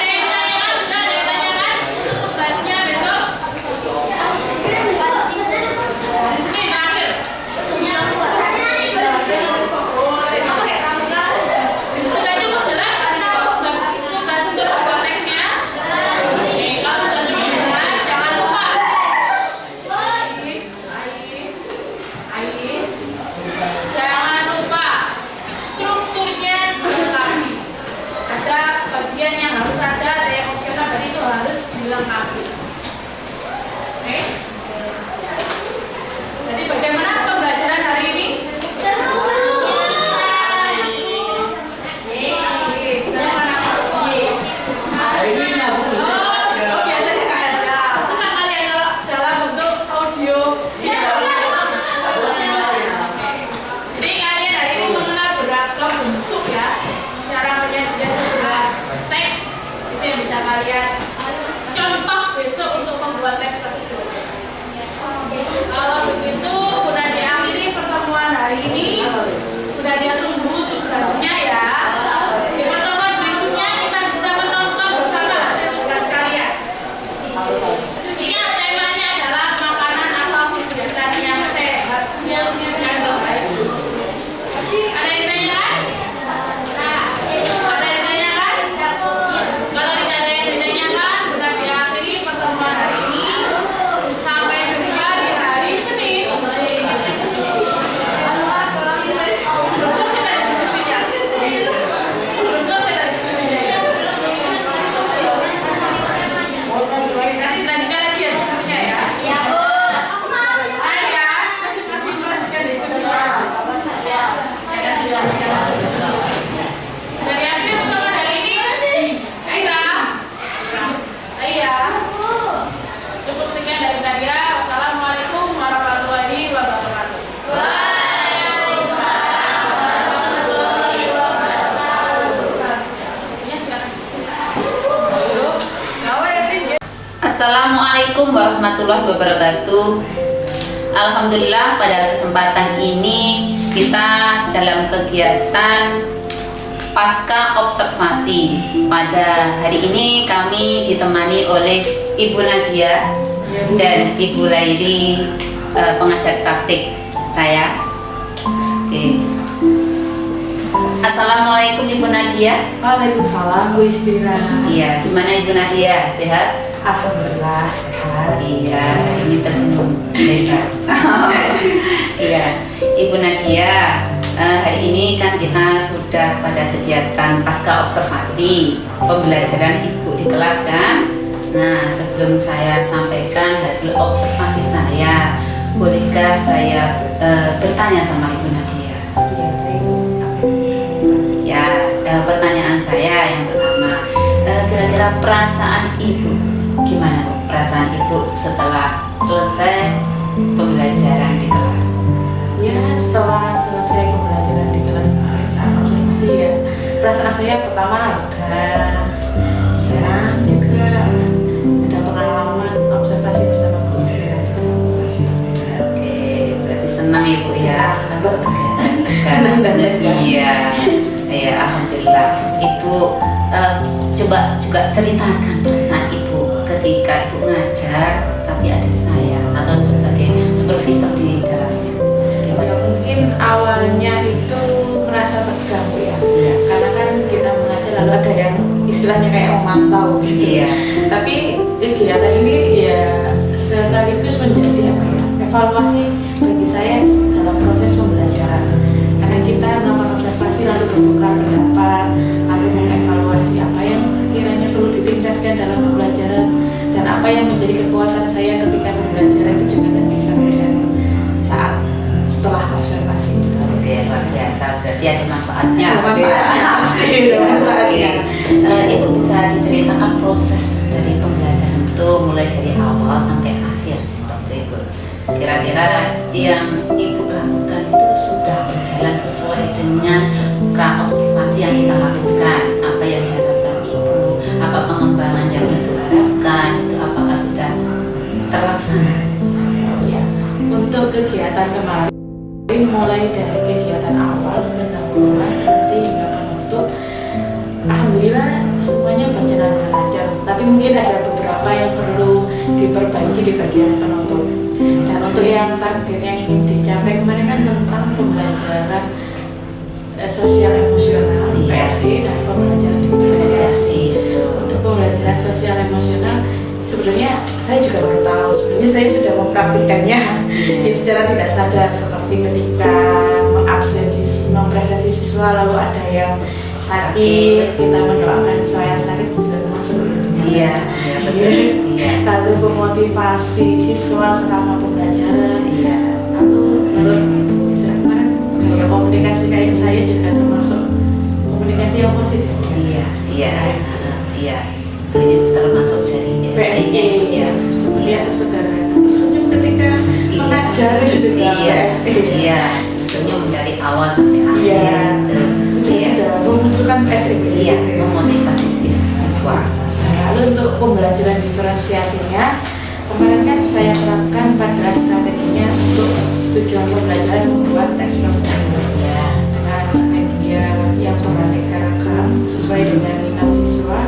yang ditanyakan? Sudah ada yang ditanyakan? Untuk tugasnya besok? Di sini terakhir. Sudah cukup jelas karena tugas untuk membuat teksnya. Oke, kalau sudah cukup jelas, jangan lupa. Ais, jangan lupa strukturnya dilengkapi. Ada bagian yang harus ada yang opsional, berarti itu harus dilengkapi. Oke? Jadi bagaimana pembelajaran hari ini? Biasanya nggak ada. Suka kalian kalau dalam bentuk audio. Jadi kalian hari ini mengenal beragam bentuk ya. Cara menyajikan sebuah teks itu yang bisa kalian contoh besok untuk membuat teks tersebut. Kalau begitu udah diakhiri pertemuan hari ini. Udah dia tunggu tugasnya ya. Di pertemuan berikutnya kita bisa menonton bersama hasil tugas kalian. Ingat temanya adalah makanan atau kegiatan yang sehat dan baik. Ada yang ditanyakan? Ada yang ditanyakan? Kalau tidak ada yang ditanyakan, sudah diakhiri pertemuan hari ini. Sampai jumpa di hari Senin. Belum selesai diskusinya. Belum selesai diskusinya. Nanti dilanjutkan lagi ya diskusinya ya. Ayo ya, masing-masing melanjutkan diskusinya. Dari akhir pertemuan hari ini, Aira, cukup sekian dari saya. Wassalamualaikum warahmatullahi wabarakatuh. Assalamualaikum warahmatullahi wabarakatuh. Alhamdulillah pada kesempatan ini kita dalam kegiatan pasca observasi. Pada hari ini kami ditemani oleh Ibu Nadia dan Ibu Laili, pengajar praktik saya. Oke. Assalamualaikum Ibu Nadia. Waalaikumsalam Bu Istira. Iya, gimana Ibu Nadia? Sehat? Alhamdulillah sehat. Iya, ini tersenyum lebar. Iya, Ibu Nadia, hari ini kan kita sudah pada kegiatan pasca observasi pembelajaran Ibu di kelas kan. Nah, sebelum saya sampaikan hasil observasi saya, bolehkah saya bertanya sama Ibu Nadia? Ya, pertanyaan saya yang pertama, kira-kira perasaan Ibu gimana Bu? Perasaan Ibu setelah selesai pembelajaran di kelas? Ya, setelah selesai pembelajaran di kelas kemarin saat observasi ya, perasaan saya pertama lega, senang, juga ada pengalaman observasi bersama Bu Istira di dalam kelas. Oke, berarti senang Ibu ya? Senang dan lega. Iya, ya alhamdulillah. Ibu coba juga ceritakan perasaan Ibu ketika Ibu ngajar tapi ada saya atau sebagai supervisor di dalamnya. Gimana? istilahnya kayak memantau gitu. Iya. Tapi kegiatan ini ya sekaligus menjadi apa ya, evaluasi bagi saya dalam proses pembelajaran. Karena kita melakukan observasi lalu bertukar pendapat, lalu mengevaluasi apa yang sekiranya perlu ditingkatkan dalam pembelajaran dan apa yang menjadi kekuatan saya ketika pembelajaran itu juga nanti sampai dan saat setelah observasi. Oke, luar biasa. Berarti ada manfaatnya. Ada manfaatnya, pasti ada manfaatnya. Ibu bisa diceritakan proses dari pembelajaran itu mulai dari awal sampai akhir, waktu Ibu. Kira-kira yang Ibu lakukan itu sudah berjalan sesuai dengan pra-observasi yang kita lakukan. Apa yang diharapkan Ibu, apa pengembangan yang Ibu harapkan, itu apakah sudah terlaksana? Ya, untuk kegiatan kemarin mulai dari kegiatan awal pendahuluan nanti hingga penutup, alhamdulillah semuanya berjalan dengan lancar. Tapi mungkin ada beberapa yang perlu diperbaiki di bagian penutup. Dan untuk yang target yang ingin dicapai kemarin kan tentang pembelajaran sosial emosional PSE dan pembelajaran diferensiasi. Untuk pembelajaran sosial emosional sebenarnya saya juga baru tahu. Sebenarnya saya sudah mempraktikannya ya, secara tidak sadar, seperti ketika mempresentasi siswa lalu ada yang sakit, kita mendoakan siswa yang sakit sudah termasuk itu. Iya, iya betul. Iya. Lalu memotivasi siswa selama pembelajaran. Iya. Lalu menurut istilah kemarin gaya komunikasi kayak saya juga termasuk komunikasi yang positif. Iya, iya, iya. Itu termasuk dari PSE-nya Ibu ya. Seperti yang sesederhana tersenyum ketika mengajar itu juga PSE. Iya, senyum dari awal sampai akhir. Iya. Iya. Sudah memunculkan PSE. Iya, memotivasi siswa. Lalu untuk pembelajaran diferensiasinya, kemarin kan saya terapkan pada strateginya untuk tujuan pembelajaran membuat teks prosedur dengan media yang beraneka ragam sesuai dengan minat siswa.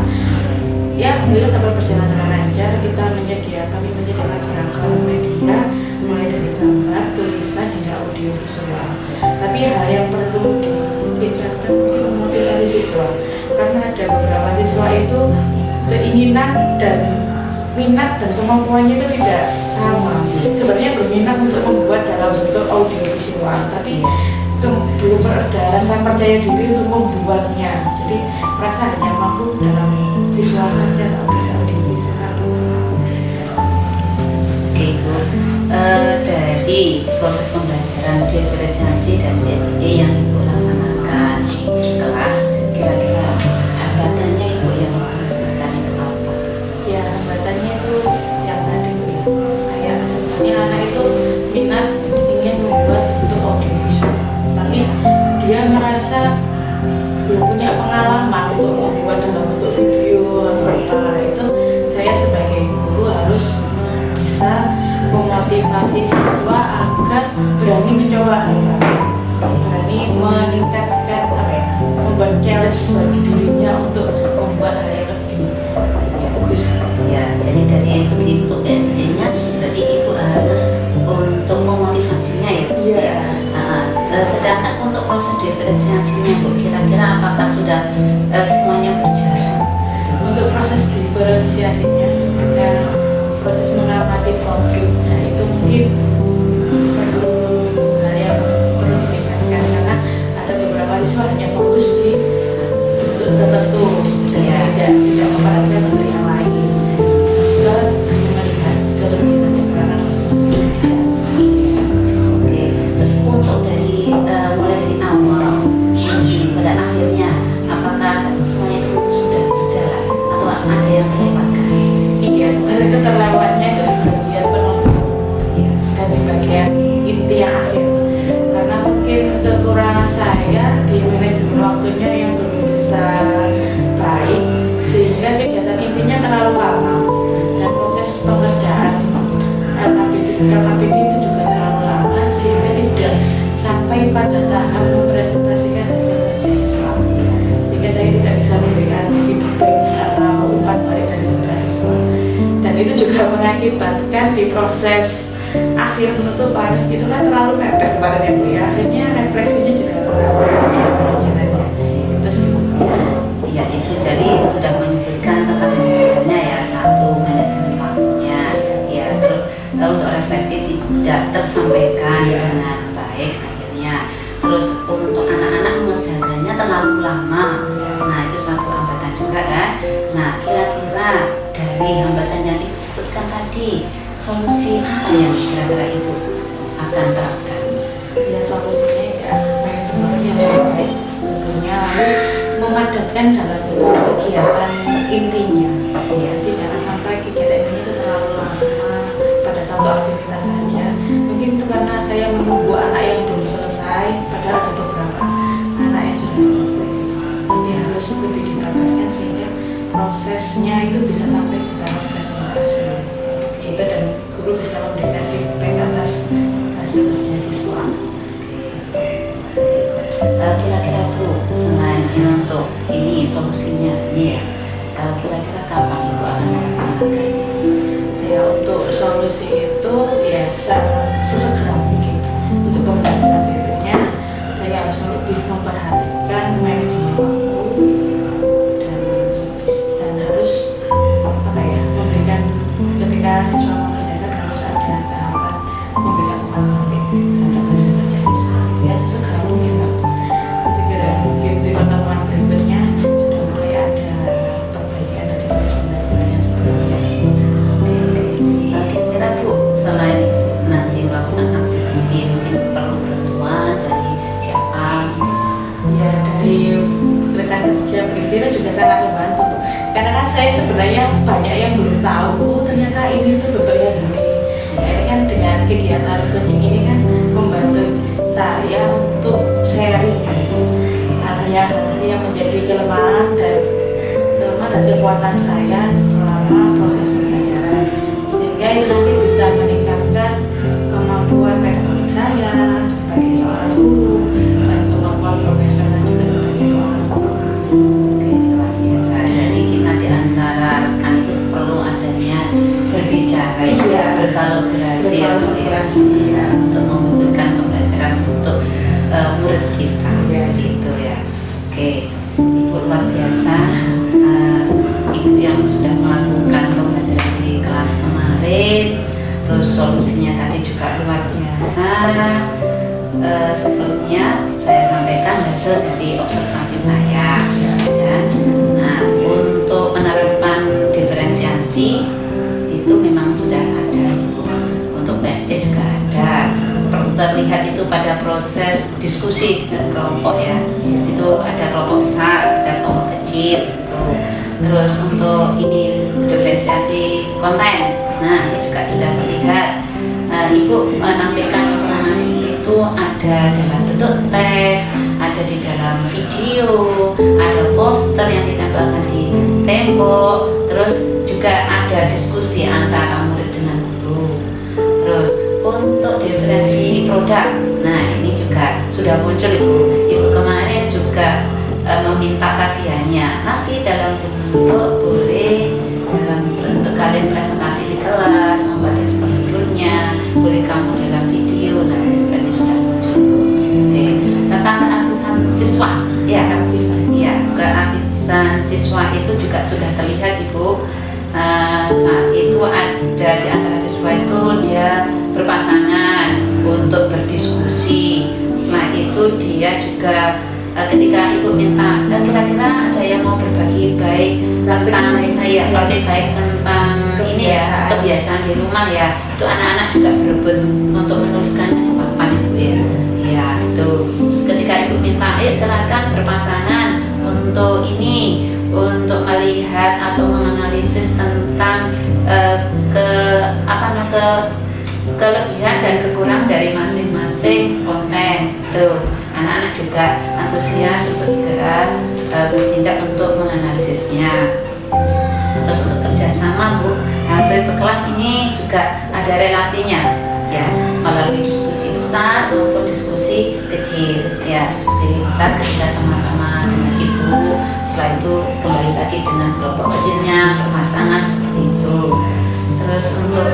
Ya, alhamdulillah dapat berjalan dengan lancar. Kami menyediakan beragam media, mulai dari gambar, tulisan hingga audio visual. Tapi hal yang perlu ditingkatkan mungkin memotivasi siswa, karena ada beberapa siswa itu keinginan dan minat dan kemampuannya itu tidak sama. Sebenarnya berminat untuk membuat dalam bentuk audio visual, tapi itu belum ada rasa percaya diri untuk membuatnya. Jadi merasa hanya mampu dalam visual saja, tak bisa audio visual. Oke Ibu, dari proses pembelajaran diferensiasi dan PSE yang Ibu laksanakan di kelas, kira-kira hambatannya Ibu yang rasakan itu apa? Ya, hambatannya itu yang tadi kayak sebetulnya anak itu minat ingin membuat untuk audio visual, tapi dia merasa belum punya pengalaman untuk membuat dalam bentuk video atau apa. Itu saya sebagai guru harus bisa memotivasi siswa agar berani mencoba hal baru, berani meningkatkan membuat challenge bagi dirinya untuk membuat hal yang lebih bagus. Ya, jadi dari segi untuk PSE-nya berarti Ibu harus untuk memotivasinya ya. Iya. Sedangkan untuk proses diferensiasinya Bu, kira-kira apakah sudah semuanya berjalan? Untuk proses diferensiasinya, ketika proses mengamati produk, nah itu mungkin perlu hal yang perlu ditingkatkan, karena ada beberapa siswa hanya fokus di bentuk tertentu dan tidak memperhatikan bentuk yang lain. Dan hanya melihat kelebihan dan kekurangan masing-masing. Oke, terus untuk dari mulai dari awal pada akhirnya, apakah semuanya itu sudah berjalan atau ada yang terlewatkan? Iya, itu terlewatnya itu di bagian penonton dan di bagian inti yang akhir. Karena mungkin kekurangan saya di manajemen waktunya yang belum bisa baik, sehingga kegiatan intinya terlalu lama dan proses pengerjaan LKPD itu juga terlalu lama, sehingga tidak sampai pada tahap mempresentasikan hasil kerja siswa. Sehingga saya tidak bisa memberikan feedback atau umpan balik dari tugas siswa. Dan itu juga mengakibatkan di proses akhir penutupan itu kan terlalu mepet kemarin ya Bu ya. Akhirnya refleksinya juga kurang aja. Itu sih Bu. Iya, Ibu jadi sudah padatkan dalam kegiatan intinya. Iya. Jadi jangan sampai kegiatan ini itu terlalu lama pada satu aktivitas saja. Mungkin itu karena saya menunggu anak yang belum selesai, padahal ada beberapa anak yang sudah selesai. Jadi harus lebih dipadatkan sehingga prosesnya itu bisa sampai ke tahap presentasi. Gitu, dan guru bisa memberikan feedback atas hasil kerja siswa. Kira-kira Bu, selain ini untuk ini solusinya ini ya, kira-kira kapan Ibu akan melaksanakannya? Ya, untuk solusi itu ya sesegera mungkin. Untuk pembelajaran berikutnya saya harus lebih memperhatikan manajemen waktu dan harus apa ya, memberikan ketika siswa mengerjakan harus ada tahapan memberikan umpan balik terhadap hasil kerja siswa. Ya sesegera mungkin Pak. Segera mungkin di pertemuan berikutnya sudah mulai ada perbaikan dari proses pembelajaran yang sebelumnya. Kira-kira Bu, selain Ibu nanti melakukan aksi sendiri, mungkin perlu bantuan dari siapa? Ya, dari rekan kerja Bu Istira juga sangat membantu tuh. Karena kan saya sebenarnya banyak yang belum tahu, oh ternyata ini tuh bentuknya gini. Ya, ini kan dengan kegiatan coaching ini kan membantu saya untuk sharing hal yang menjadi kelemahan dan kekuatan saya selama proses pembelajaran, sehingga itu nanti bisa meningkatkan kemampuan pedagogik saya sebagai seorang guru dan kemampuan profesional juga sebagai seorang guru. Oke, luar biasa. Jadi kita di antara rekan itu perlu adanya berbicara, Iya. berkolaborasi ya, Bu, ya. Berkolaborasi. Iya, untuk mewujudkan pembelajaran untuk murid kita, Iya. seperti itu ya. Oke, Ibu luar biasa. Ibu yang sudah melakukan pembelajaran di kelas kemarin, terus solusinya tadi juga luar biasa. Sebelumnya saya sampaikan hasil dari observasi saya, ya. Nah, untuk penerapan diferensiasi itu memang sudah ada, Ibu. Untuk PSD juga ada. Terlihat itu pada proses diskusi dengan kelompok ya. Itu ada kelompok besar, ada kelompok kecil gitu. Terus untuk ini diferensiasi konten, nah ini juga sudah terlihat. Ibu menampilkan informasi itu ada dalam bentuk teks, ada di dalam video, ada poster yang ditempelkan di tembok, terus juga ada diskusi antara murid dengan guru. Terus untuk diferensi produk, nah ini juga sudah muncul Ibu kemarin juga meminta tagihannya nanti dalam bentuk boleh dalam bentuk kalian presentasi di kelas, membuat prosedurnya, boleh kamu dalam video. Nah ini berarti sudah muncul. Oke, tentang keaktifan siswa ya, keaktifan siswa itu juga sudah terlihat Ibu. Saat itu ada di antara siswa itu dia berpasangan untuk berdiskusi. Setelah itu dia juga ketika Ibu minta kira-kira ada yang mau berbagi baik tentang praktik baik tentang ini ya, kebiasaan di rumah ya, itu anak-anak juga berebut untuk menuliskannya di papan itu ya. Ya itu. Terus ketika Ibu minta silakan berpasangan untuk ini, untuk melihat atau menganalisis tentang kelebihan dan kekurangan dari masing-masing konten. Tuh, anak-anak juga antusias untuk segera bertindak untuk menganalisisnya. Terus untuk kerjasama Bu, hampir sekelas ini juga ada relasinya ya, melalui diskusi besar maupun diskusi kecil ya. Diskusi besar ketika sama-sama dengan ibu, setelah itu kembali lagi dengan kelompok kecilnya, berpasangan seperti itu. Terus untuk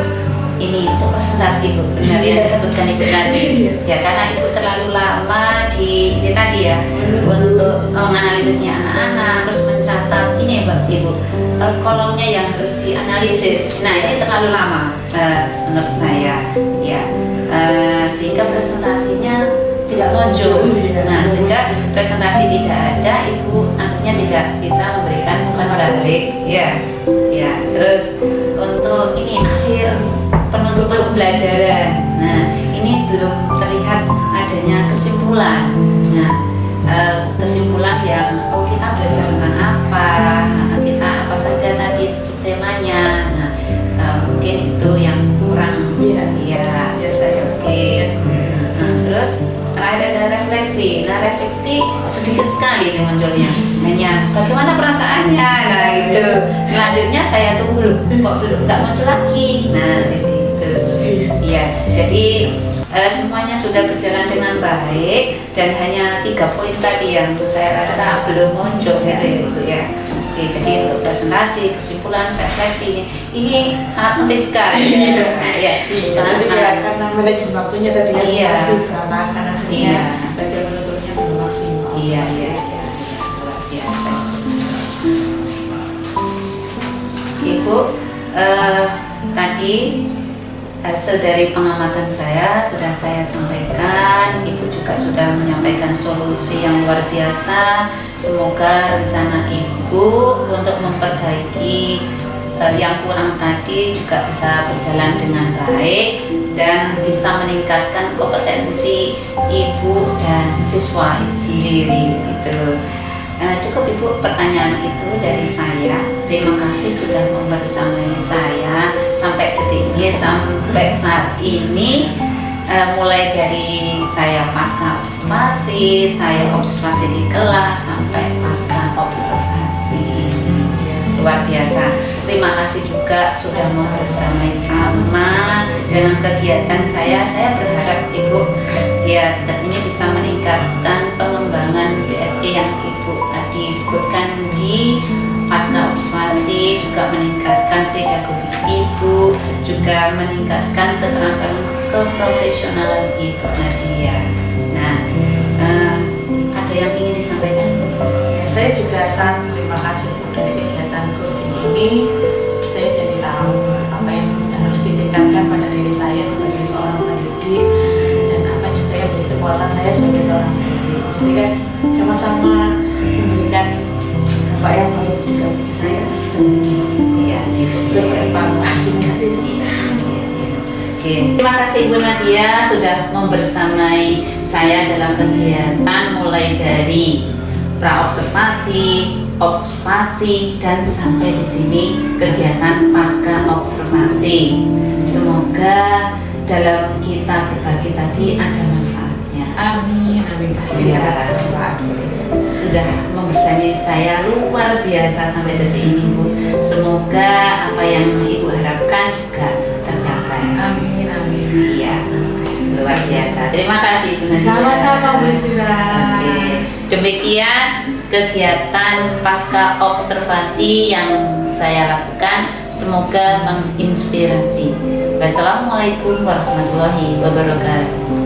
ini untuk presentasi Bu, benar yang disebutkan Ibu tadi ya, karena Ibu terlalu lama di ini tadi ya untuk menganalisisnya anak-anak, terus mencatat ini ya Ibu, kolomnya yang harus dianalisis. Nah ini terlalu lama menurut saya ya, sehingga presentasinya tidak muncul. Nah sehingga presentasi tidak ada, Ibu akhirnya tidak bisa memberikan umpan balik ya. Ya terus untuk ini akhir penutupan pembelajaran. Nah ini belum terlihat adanya kesimpulan. Nah kesimpulan yang kita belajar refleksi. Nah, refleksi sedikit sekali nih munculnya. Hanya bagaimana perasaannya. Nah, itu. Selanjutnya saya tunggu loh, kok belum nggak muncul lagi. Nah, di situ. Iya. Jadi semuanya sudah berjalan dengan baik dan hanya 3 poin tadi yang saya rasa belum muncul gitu ya Ibu ya. Oke, jadi untuk presentasi, kesimpulan, refleksi ini sangat penting sekali ya. Karena manajemen waktunya tadi yang masih berantakan akhirnya bagian menuturnya belum maksimal. Iya, luar biasa. Ibu, tadi hasil dari pengamatan saya sudah saya sampaikan. Ibu juga sudah menyampaikan solusi yang luar biasa. Semoga rencana Ibu untuk memperbaiki yang kurang tadi juga bisa berjalan dengan baik dan bisa meningkatkan kompetensi Ibu dan siswa itu sendiri gitu. Cukup Ibu pertanyaan itu dari saya. Terima kasih sudah membersamai saya sampai detik ini, sampai saat ini. Mulai dari saya pasca observasi, saya observasi di kelas sampai pasca observasi. Luar biasa. Terima kasih juga sudah membersamai sama dengan kegiatan saya. Saya berharap Ibu ya kegiatan ini bisa meningkatkan pengembangan BSD yang Ibu tadi sebutkan di pasca observasi, juga meningkatkan pedagogi Ibu, juga meningkatkan keterampilan keprofesionalan Ibu Nadia. Nah, ada yang ingin disampaikan Ibu? Ya, saya juga sangat terima kasih Bu dari kegiatan coaching ini. Saya jadi tahu apa yang harus ditingkatkan pada diri saya sebagai seorang pendidik dan apa juga yang menjadi kekuatan saya sebagai seorang pendidik. Jadi kan sama-sama memberikan apa yang baik juga bagi saya. Iya, Ibu. Bermanfaat. Terima kasih Ibu Nadia sudah membersamai saya dalam kegiatan mulai dari pra-observasi, observasi, dan sampai di sini kegiatan pasca observasi. Semoga dalam kita berbagi tadi ada manfaatnya. Amin, amin pasti Ya. sangat bermanfaat. Sudah membersamai saya luar biasa sampai detik ini Bu. Semoga apa yang Ibu harapkan juga tercapai. Amin, amin. Iya, luar biasa. Terima kasih Bu Nadia. Sama-sama Bu Sira. Oke. Demikian kegiatan pasca observasi yang saya lakukan. Semoga menginspirasi. Wassalamualaikum warahmatullahi wabarakatuh.